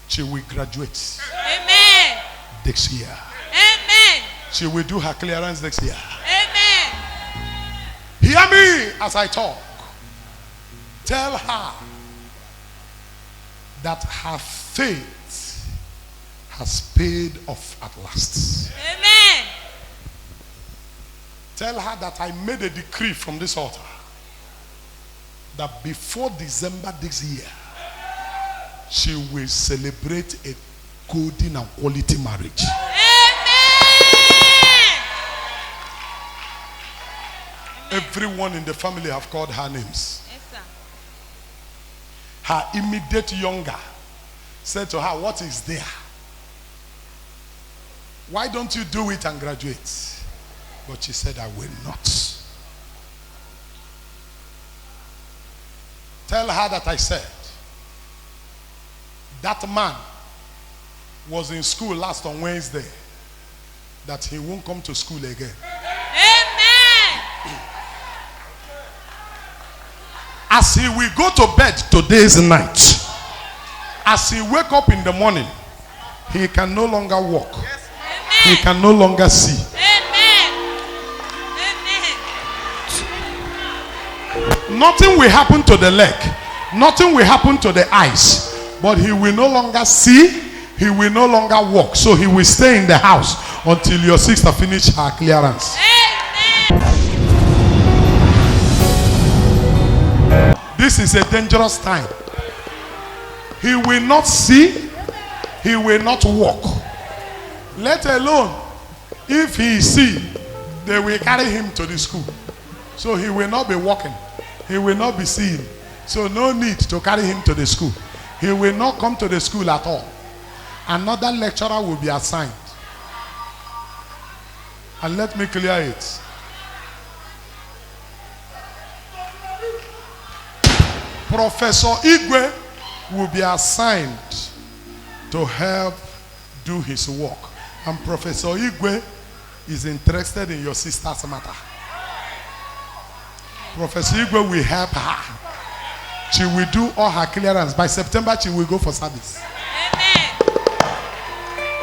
she will graduate. Amen. This year. Amen. She will do her clearance next year. Amen. Hear me as I talk. Tell her that her faith has paid off at last. Amen. Tell her that I made a decree from this altar that before December this year, she will celebrate a golden and quality marriage. Everyone in the family have called her names. Yes, sir. Her immediate younger said to her, what is there? Why don't you do it and graduate? But she said, I will not. Tell her that I said, that man was in school last on Wednesday, that he won't come to school again. Amen. As he will go to bed today's night, as he wake up in the morning, he can no longer walk. Amen. He can no longer see. Amen. Amen. Nothing will happen to the leg. Nothing will happen to the eyes. But he will no longer see. He will no longer walk. So he will stay in the house until your sister finish her clearance. Amen. This is a dangerous time. He will not see. He will not walk. Let alone if he see, they will carry him to the school. So he will not be walking. He will not be seeing. So no need to carry him to the school. He will not come to the school at all. Another lecturer will be assigned. And let me clear it. Professor Igwe will be assigned to help do his work. And Professor Igwe is interested in your sister's matter. Professor Igwe will help her. She will do all her clearance. By September, she will go for service. Amen.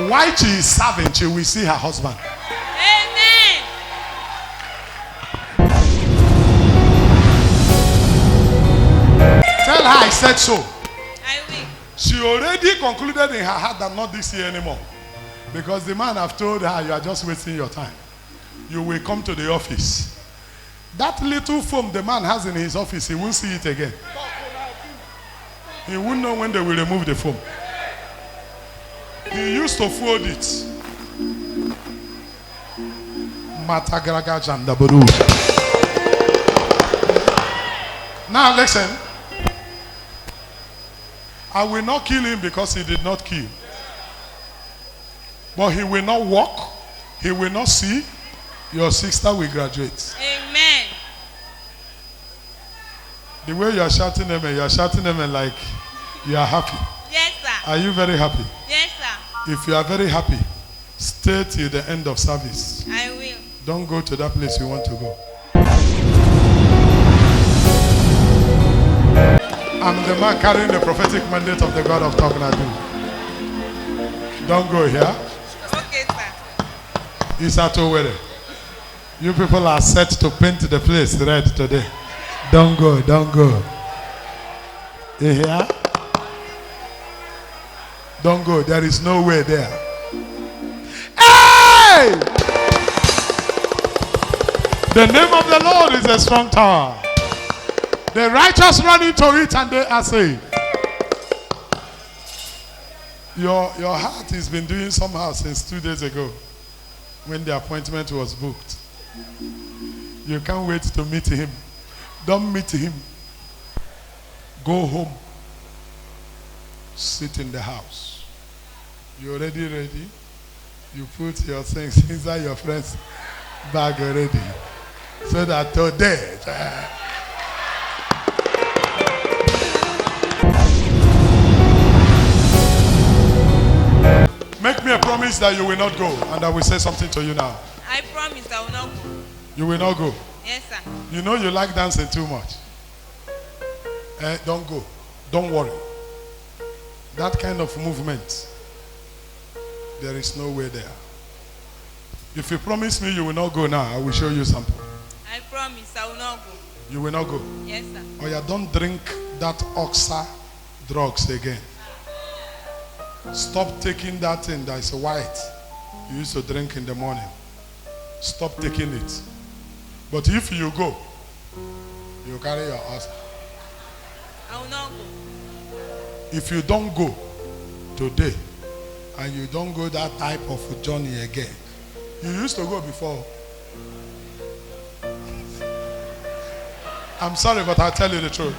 While she is serving, she will see her husband. Amen. Tell her I said so. I will. She already concluded in her heart that not this year anymore. Because the man have told her, you are just wasting your time. You will come to the office. That little foam the man has in his office, he won't see it again. He won't know when they will remove the foam. He used to fold it. Now listen. I will not kill him because he did not kill. But he will not walk. He will not see. Your sister will graduate. Amen. The way you are shouting amen, you are shouting amen like you are happy. Yes, sir. Are you very happy? Yes, sir. If you are very happy, stay till the end of service. I will. Don't go to that place you want to go. I'm the man carrying the prophetic mandate of the God of Talknado. Don't go here. Okay, sir. It's at Owerri. You people are set to paint the place red today. Don't go, don't go. You hear? Don't go. There is no way there. Hey! The name of the Lord is a strong tower. The righteous run into it and they are saved. Your heart has been doing somehow since 2 days ago when the appointment was booked. You can't wait to meet him. Don't meet him. Go home. Sit in the house. You already ready? You put your things inside your friend's bag already. So that today, make me a promise that you will not go, and I will say something to you now. I promise I will not go. You will not go. Yes, sir. You know you like dancing too much. Don't go. Don't worry. That kind of movement, there is no way there. If you promise me you will not go now, I will show you something. I promise I will not go. You will not go. Yes, sir. Oh yeah, don't drink that Oxa drugs again. Stop taking that thing that is white you used to drink in the morning. Stop taking it. But if you go, you carry your ulcer. I will not go. If you don't go today, and you don't go that type of journey again, you used to go before. I'm sorry, but I'll tell you the truth.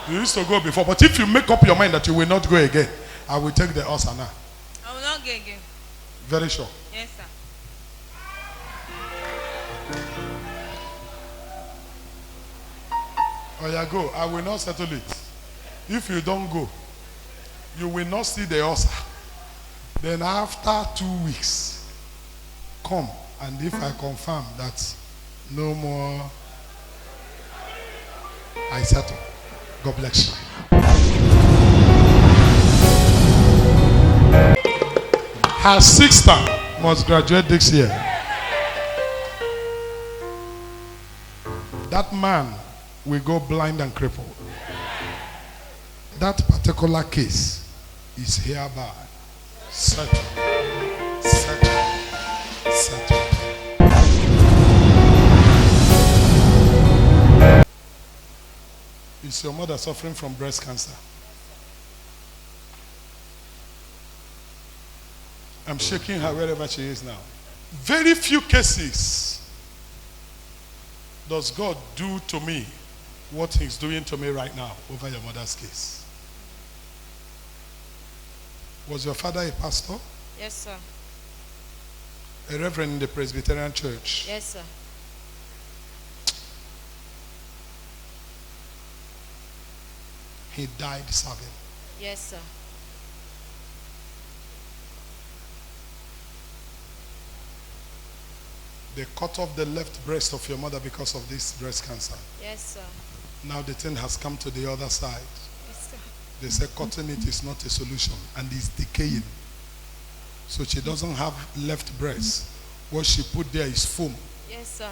You used to go before, but if you make up your mind that you will not go again, I will take the ulcer now. I will not go again. Very sure. Yes, sir. Oh yeah, go. I will not settle it. If you don't go, you will not see the ulcer. Then after 2 weeks, come, and if I confirm that no more, I settle. God bless you. Her sister must graduate this year. That man will go blind and crippled. That particular case is hereby settled. Settled. Settled. Is your mother suffering from breast cancer? I'm shaking her wherever she is now. Very few cases does God do to me what he's doing to me right now over your mother's case. Was your father a pastor? Yes, sir. A reverend in the Presbyterian church? Yes, sir. He died serving. Yes, sir. They cut off the left breast of your mother because of this breast cancer. Yes, sir. Now the thing has come to the other side. Yes, sir. They say cutting it is not a solution and it's decaying. So she doesn't have left breast. What she put there is foam. Yes, sir.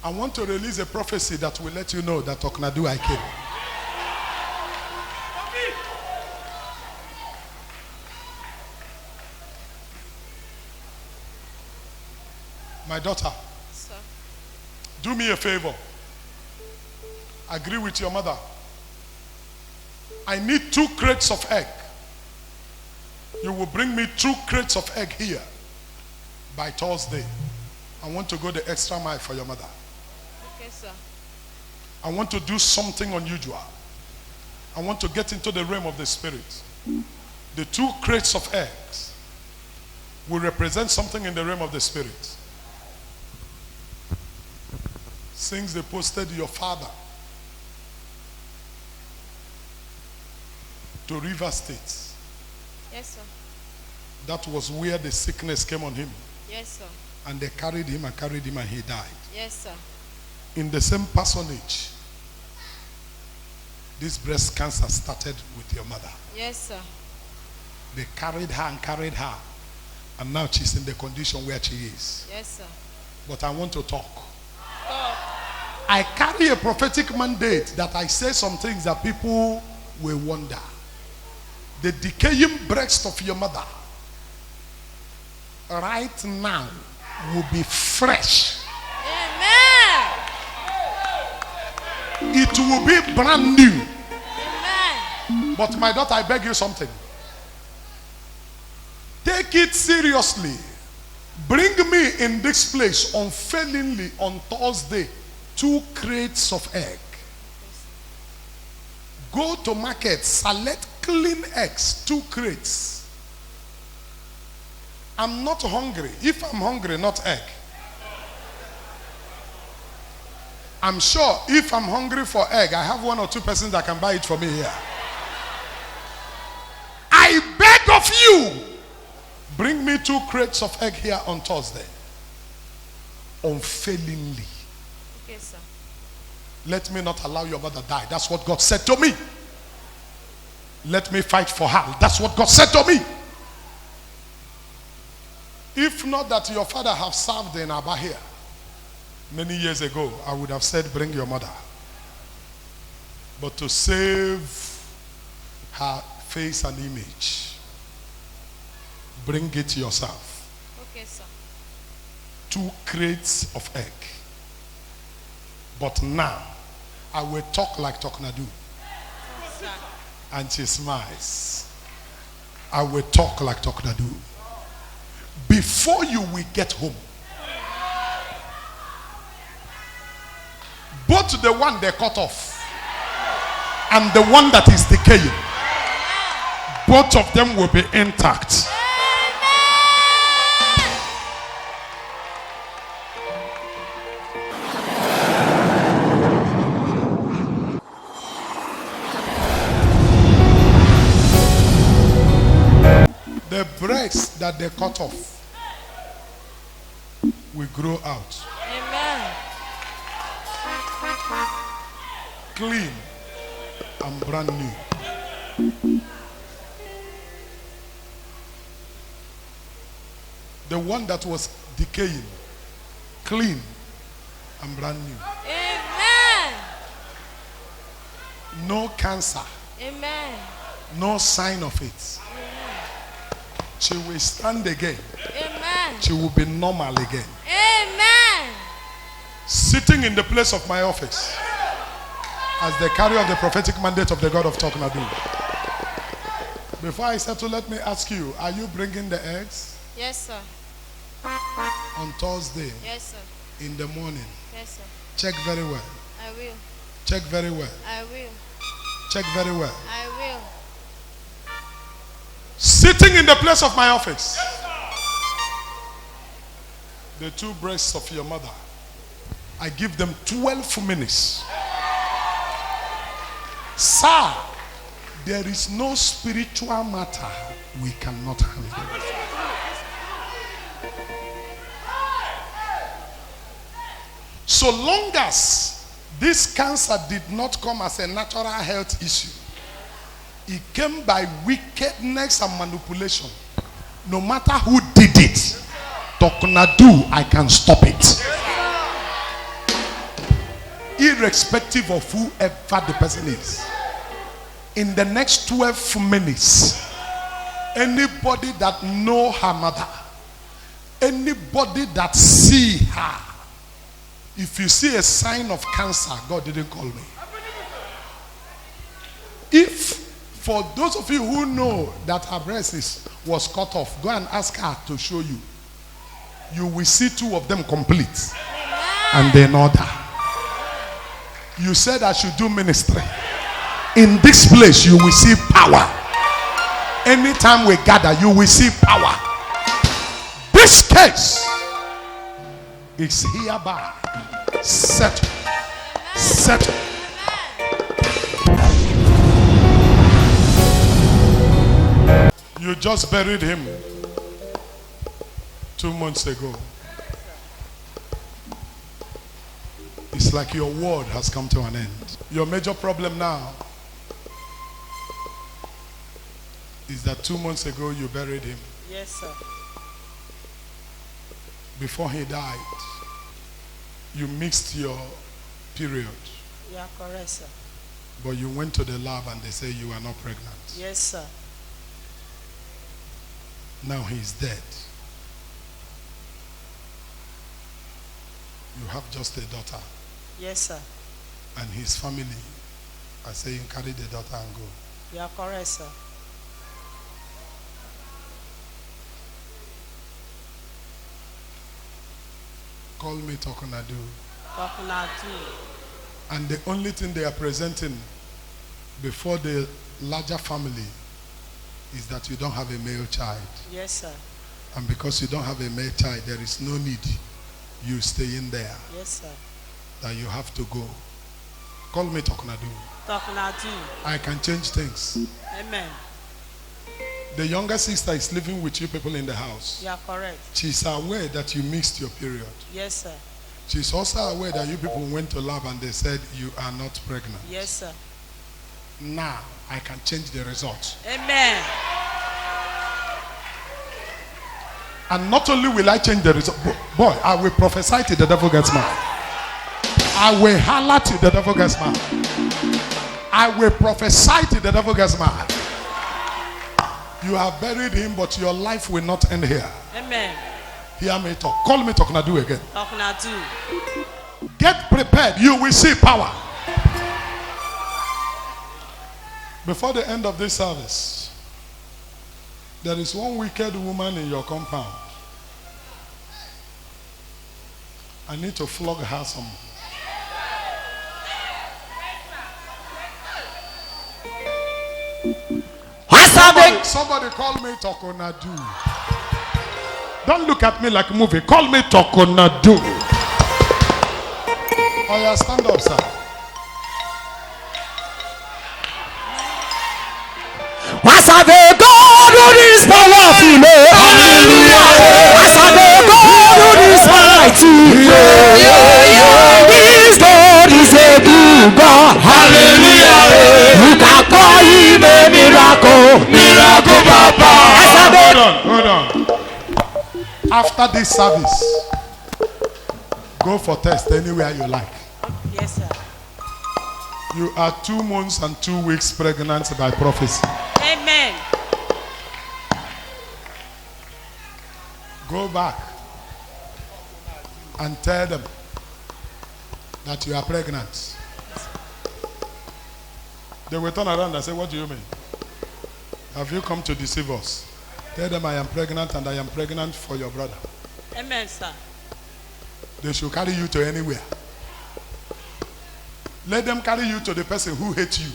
I want to release a prophecy that will let you know that Talknado I came. My daughter, Sir. do me a favor. Agree with your mother. I need 2 crates of egg. You will bring me 2 crates of egg here by Thursday. I want to go the extra mile for your mother. Okay, sir. I want to do something unusual. I want to get into the realm of the spirit. The 2 crates of eggs will represent something in the realm of the spirit. Since they posted your father to River State, Yes, sir. that was where the sickness came on him. Yes, sir. And they carried him and he died. Yes, sir. In the same personage, this breast cancer started with your mother. Yes, sir. They carried her, and now she's in the condition where she is. Yes, sir. But I want to talk. I carry a prophetic mandate that I say some things that people will wonder. The decaying breast of your mother right now will be fresh. Amen. It will be brand new. Amen. But my daughter, I beg you something. Take it seriously. Bring me in this place unfailingly on Thursday 2 crates of egg. Go to market, select clean eggs, 2 crates. I'm not hungry. If I'm hungry, not egg. I'm sure if I'm hungry for egg, I have 1 or 2 persons that can buy it for me here. I beg of you, bring me 2 crates of egg here on Thursday. Unfailingly. Okay, sir. Let me not allow your mother die. That's what God said to me. Let me fight for her. That's what God said to me. If not that your father have served in ABIA many years ago, I would have said, bring your mother. But to save her face and image, bring it yourself. Okay, sir. 2 crates of egg. But now, I will talk like Talknado. Sir. And she smiles. I will talk like Talknado. Before you will get home, both the one they cut off and the one that is decaying, both of them will be intact. The breasts that they cut off will grow out. Amen. Clean and brand new. The one that was decaying, clean and brand new. Amen. No cancer, Amen. no sign of it. She will stand again. Amen. She will be normal again. Amen. Sitting in the place of my office as the carrier of the prophetic mandate of the God of Talknado. Before I settle, let me ask you, are you bringing the eggs Yes, sir. on Thursday Yes, sir. in the morning? Yes, sir. Check very well. I will. Check very well. I will. Check very well. I will. Sitting in the place of my office, the 2 breasts of your mother, I give them 12 minutes. Sir, there is no spiritual matter we cannot handle. So long as this cancer did not come as a natural health issue, it came by wickedness and manipulation. No matter who did it, Talknado, I can stop it. Irrespective of whoever the person is. In the next 12 minutes, anybody that know her mother, Anybody that see her, if you see a sign of cancer, God didn't call me. If for those of you who know that her breast was cut off, go and ask her to show you. You will see two of them complete. And then order. You said I should do ministry. In this place you will see power. Anytime we gather, you will see power. This case is hereby settled. Settled. You just buried him 2 months ago. It's like your word has come to an end. Your major problem now is that 2 months ago you buried him. Yes, sir. Before he died, you mixed your period. Yeah, correct, sir. But you went to the lab and they say you are not pregnant. Yes, sir. Now he's dead. You have just a daughter. Yes, sir. And his family are saying carry the daughter and go. Yeah, correct, sir. Call me Talknado. Talknado. And the only thing they are presenting before the larger family is that you don't have a male child. Yes, sir. And because you don't have a male child, there is no need you stay in there. Yes, sir. That you have to go. Call me Talknado. Talknado. I can change things. Amen. The younger sister is living with you people in the house. Yeah, correct. She's aware that you missed your period. Yes, sir. She's also aware that you people went to lab and they said you are not pregnant. Yes, sir. Now I can change the results. Amen. And not only will I change the result, boy, I will prophesy till the devil gets mad. I will holler till the devil gets mad. I will prophesy till the devil gets mad. You have buried him, but your life will not end here. Amen. Hear me talk. Call me Talknado again. Talknado. Get prepared. You will see power. Before the end of this service, there is one wicked woman in your compound. I need to flog her some. Somebody call me Talknado. Don't look at me like a movie. Call me Talknado. Oh yeah, stand up, sir. I serve God who is powerful. Hallelujah. I serve God who is mighty. This God is a good God. Hallelujah. You can call him a miracle. Miracle Papa. Hold on. After this service, go for test anywhere you like. Yes, sir. You are 2 months and 2 weeks pregnant by prophecy. Amen. Go back and tell them that you are pregnant. They will turn around and say, what do you mean? Have you come to deceive us? Tell them I am pregnant and I am pregnant for your brother. Amen, sir. They should carry you to anywhere. Let them carry you to the person who hates you.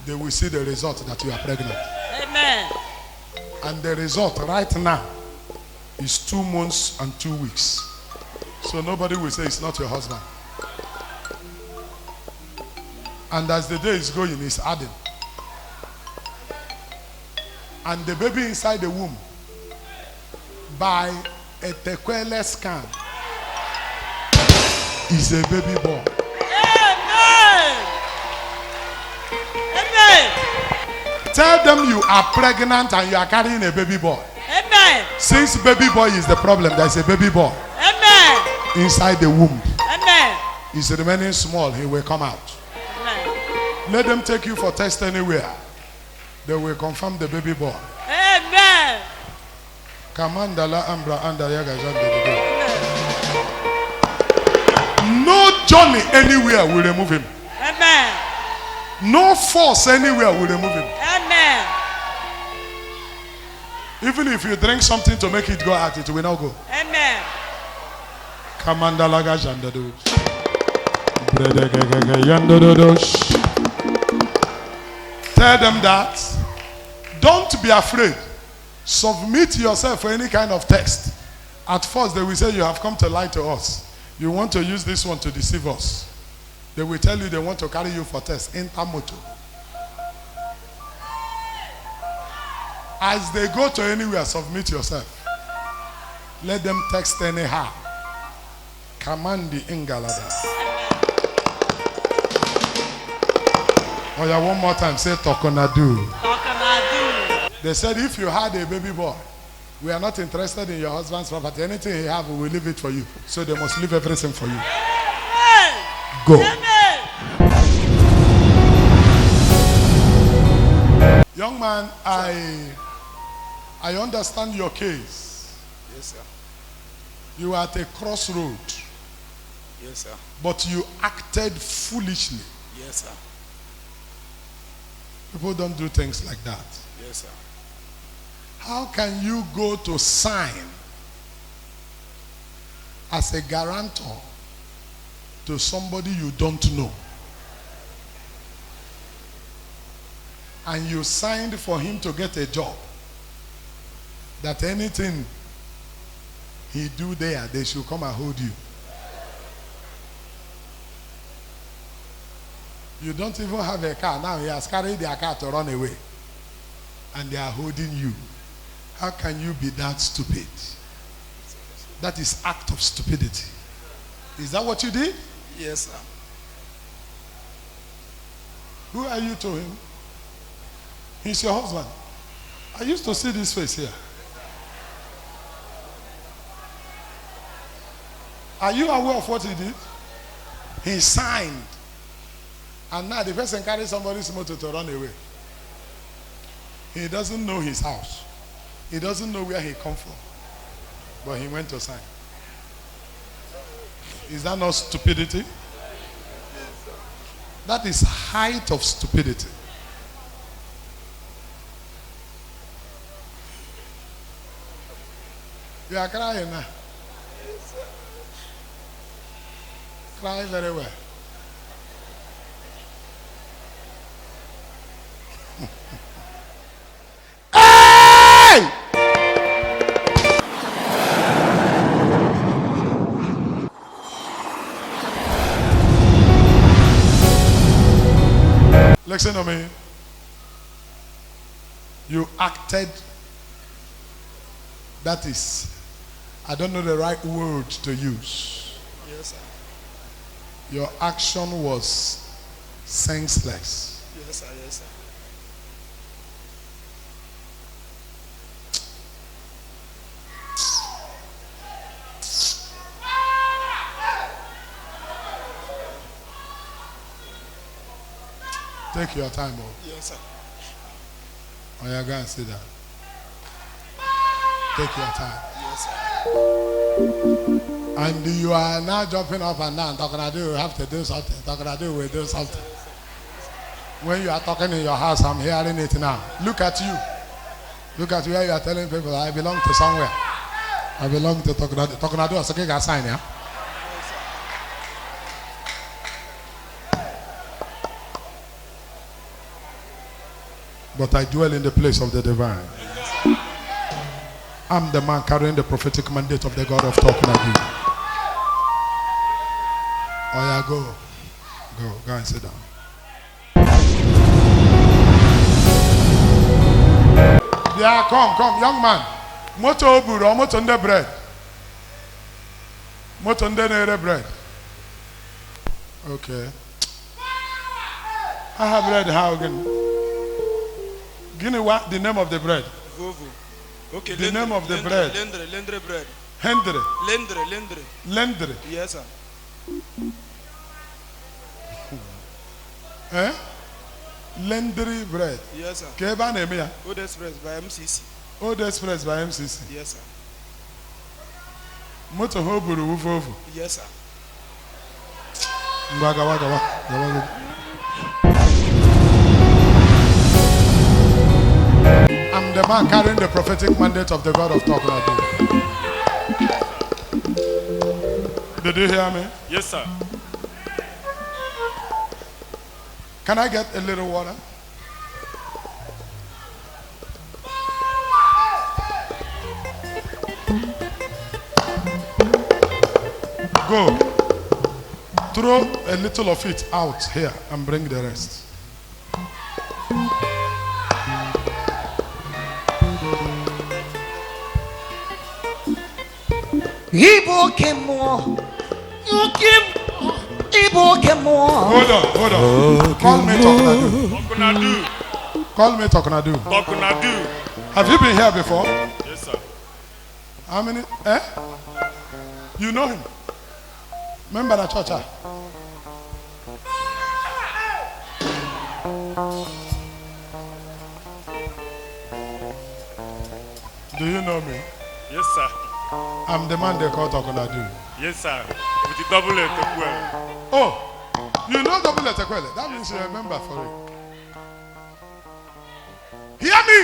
They will see the result that you are pregnant. Amen. And the result right now is 2 months and 2 weeks. So nobody will say it's not your husband. And as the day is going, it's adding. And the baby inside the womb, by a tequila scan, is a baby boy. Amen. Amen. Tell them you are pregnant and you are carrying a baby boy. Amen. Since baby boy is the problem, there's a baby boy Amen. inside the womb. Amen. He's remaining small, he will come out. Amen. Let them take you for test anywhere. They will confirm the baby boy. Amen. Kamandala Ambra Anda Yaga No journey anywhere will remove him. Amen. No force anywhere will remove him. Amen. Even if you drink something to make it go out, it will not go. Amen. Kamandala Gajandado. Tell them that. Don't be afraid. Submit yourself for any kind of text. At first, they will say you have come to lie to us. You want to use this one to deceive us. They will tell you they want to carry you for test. Intermoto. As they go to anywhere, submit yourself. Let them text anyhow. Kamandi Ingalada. Oh yeah, one more time. Say Talknado. Talknado. They said if you had a baby boy, we are not interested in your husband's property. Anything he have, we will leave it for you. So they must leave everything for you. Amen. Go. Amen. Young man, I understand your case. Yes, sir. You are at a crossroad, Yes, sir. but you acted foolishly. Yes, sir. People don't do things like that. Yes, sir. How can you go to sign as a guarantor to somebody you don't know? And you signed for him to get a job, that anything he do there, they should come and hold you. You don't even have a car. Now he has carried their car to run away. And they are holding you. How can you be that stupid? That is act of stupidity. Is that what you did? Yes, sir. Who are you to him? He's your husband. I used to see this face here. Are you aware of what he did? He signed. And now the person carries somebody's motor to run away. He doesn't know his house. He doesn't know where he come from. But he went to sign. Is that not stupidity? That is height of stupidity. You are crying now. Cry very well. Hey! Listen to me. You acted, that is, I don't know the right word to use. Yes, sir. Your action was senseless. Yes, sir. Yes, sir. Take your time, oh. Yes, sir. Oh, yeah, go and sit down. Take your time. Yes, sir. And you are now jumping up and down, Talknado, you have to do something. Talknado will do something. When you are talking in your house, I'm hearing it now. Look at you. Look at where you are telling people, I belong to somewhere. I belong to Talknado. Talknado is a sign, yeah? But I dwell in the place of the divine. I'm the man carrying the prophetic mandate of the God of Talknado. Oh yeah, go and sit down. Yeah, come, young man. Moto buro, moto nde bread. Moto nde nere bread. Okay. I have bread how again? Guinea what? The name of the bread. Vovo. Okay, The name of the bread. Lendre bread. Hendre. Lendre. Yes, sir. Eh? Lendry bread. Yes, sir. Keba name ya? Food Express by MCC. Old Express by MCC. Yes, sir. Moto hoburu wufofu. Yes, sir. Gawa. I'm the man carrying the prophetic mandate of the God of Talknado. Did you hear me? Yes, sir. Can I get a little water? Go. Throw a little of it out here and bring the rest. Ibo kemo. Ibo kemo. Hold on. Call me Talknado. Talknado. Call me Talknado. Talknado. Have you been here before? Yes, sir. How many? Eh? You know him? Remember the church? Do you know me? Yes, sir. I'm the man they call Talknado. Yes, sir. With the double letter. Oh, you know double letter kwele. That means you remember for it. Hear me.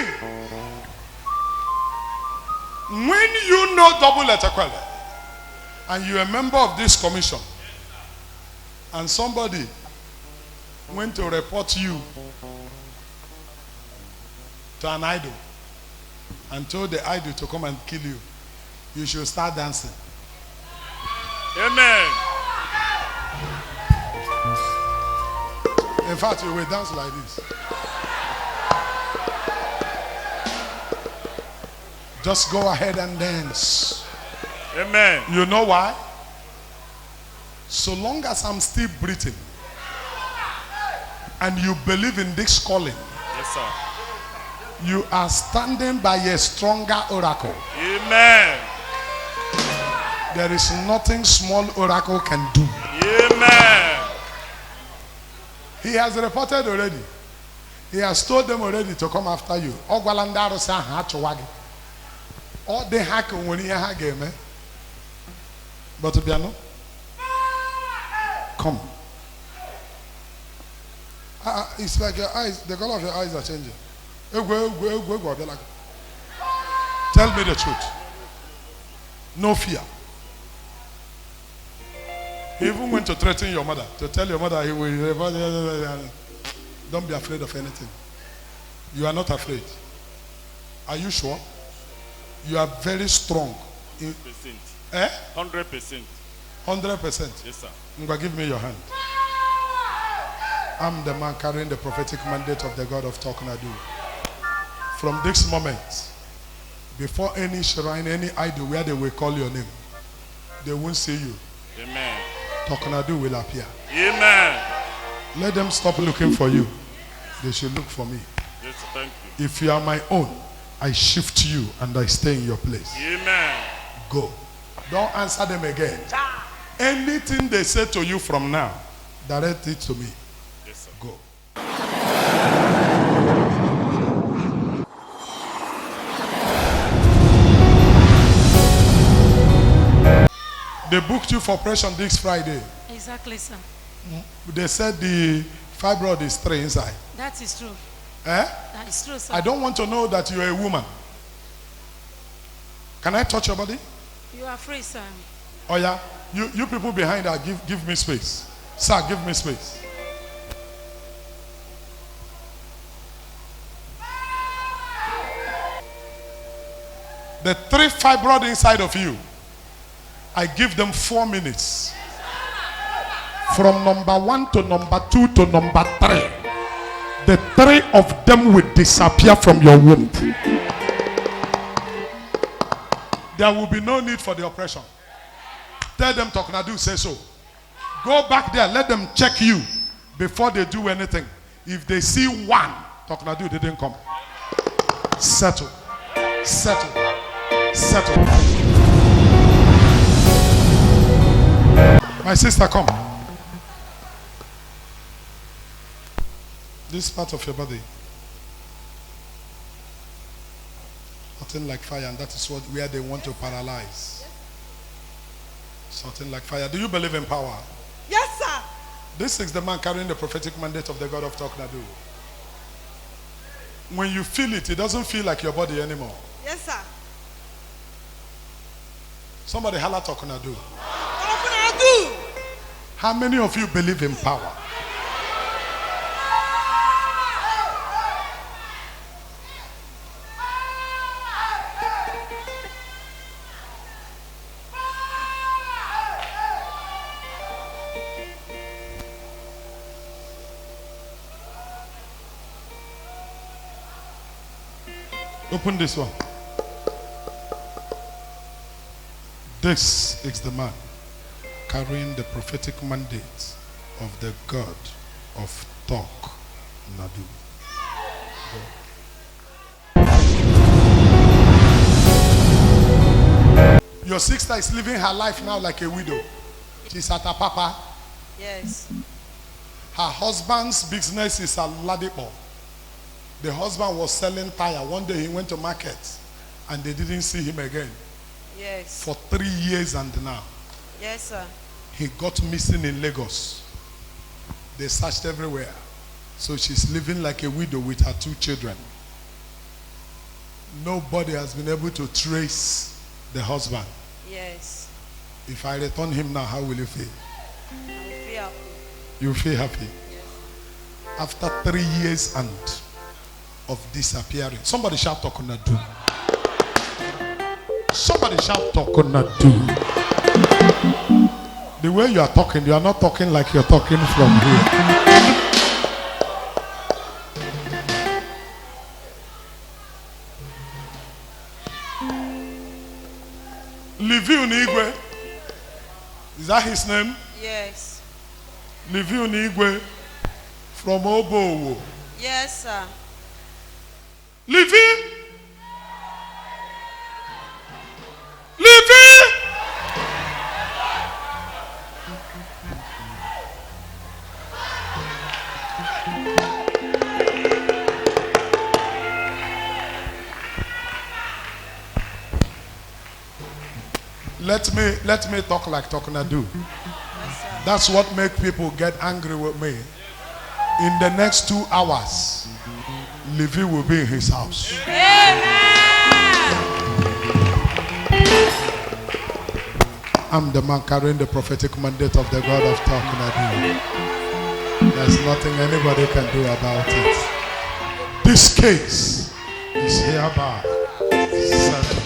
When you know double letter kwele, and you're a member of this commission, and somebody went to report you to an idol and told the idol to come and kill you, you should start dancing. Amen. In fact, you will dance like this. Just go ahead and dance. Amen. You know why? So long as I'm still breathing and you believe in this calling, Yes, sir. you are standing by a stronger oracle. Amen. There is nothing small oracle can do. Amen. He has reported already. He has told them already to come after you. Ogwalandaro sa hachowagi. All they hack when he had game. But Biano, come. It's like your eyes, the color of your eyes are changing. Tell me the truth. No fear. He even went to threaten your mother, to tell your mother he will. Don't be afraid of anything. You are not afraid. Are you sure? You are very strong. 100%. Eh? 100%. 100%. Yes, sir. Ngwa, give me your hand. I'm the man carrying the prophetic mandate of the God of Talknado. From this moment, before any shrine, any idol where they will call your name, they won't see you. Amen. Talknado will appear. Amen. Let them stop looking for you. They should look for me. Yes, sir. Thank you. If you are my own, I shift you and I stay in your place. Amen. Go. Don't answer them again. Anything they say to you from now, direct it to me. Yes, sir. Go. They booked you for operation this Friday. Exactly, sir. They said the fibroid is 3 inside. That is true. Eh? That is true, sir. I don't want to know that you're a woman. Can I touch your body? You are free, sir. Oh yeah? You people behind her, give me space. Sir, give me space. The 3 fibroid inside of you, I give them 4 minutes. From number 1 to number 2 to number 3. The 3 of them will disappear from your womb. There will be no need for the operation. Tell them Talknado say so. Go back there, let them check you before they do anything. If they see 1, Talknado didn't come. Settle. Settle. Settle. My sister, come. This part of your body. Something like fire, and that is where they want to paralyze. Something like fire. Do you believe in power? Yes, sir. This is the man carrying the prophetic mandate of the God of Talknado. When you feel it, it doesn't feel like your body anymore. Yes, sir. Somebody holla Talknado. Talknado. How many of you believe in power? Open this one. This is the man carrying the prophetic mandate of the God of Talknado. Your sister is living her life now like a widow. She's at her papa. Yes. Her husband's business is a ladipo. The husband was selling tire. One day he went to market and they didn't see him again. Yes. For 3 years and now. Yes, sir. He got missing in Lagos. They searched everywhere. So she's living like a widow with her 2 children. Nobody has been able to trace the husband. Yes. If I return him now, how will you feel? I will feel happy. You feel happy? Yes. After 3 years and of disappearing. Somebody shout Talknado. Somebody shout Talknado. The way you are talking, you are not talking like you're talking from here. Liviu Nigwe. Is that his name? Yes. Liviu Nigwe from Obowo. Yes, sir. Liviu. Liviu. Let me talk like Talknado. Yes, sir. That's what makes people get angry with me. In the next 2 hours, Levi will be in his house. Amen. I'm the man carrying the prophetic mandate of the God of Talknado. There's nothing anybody can do about it. This case is hereby settled.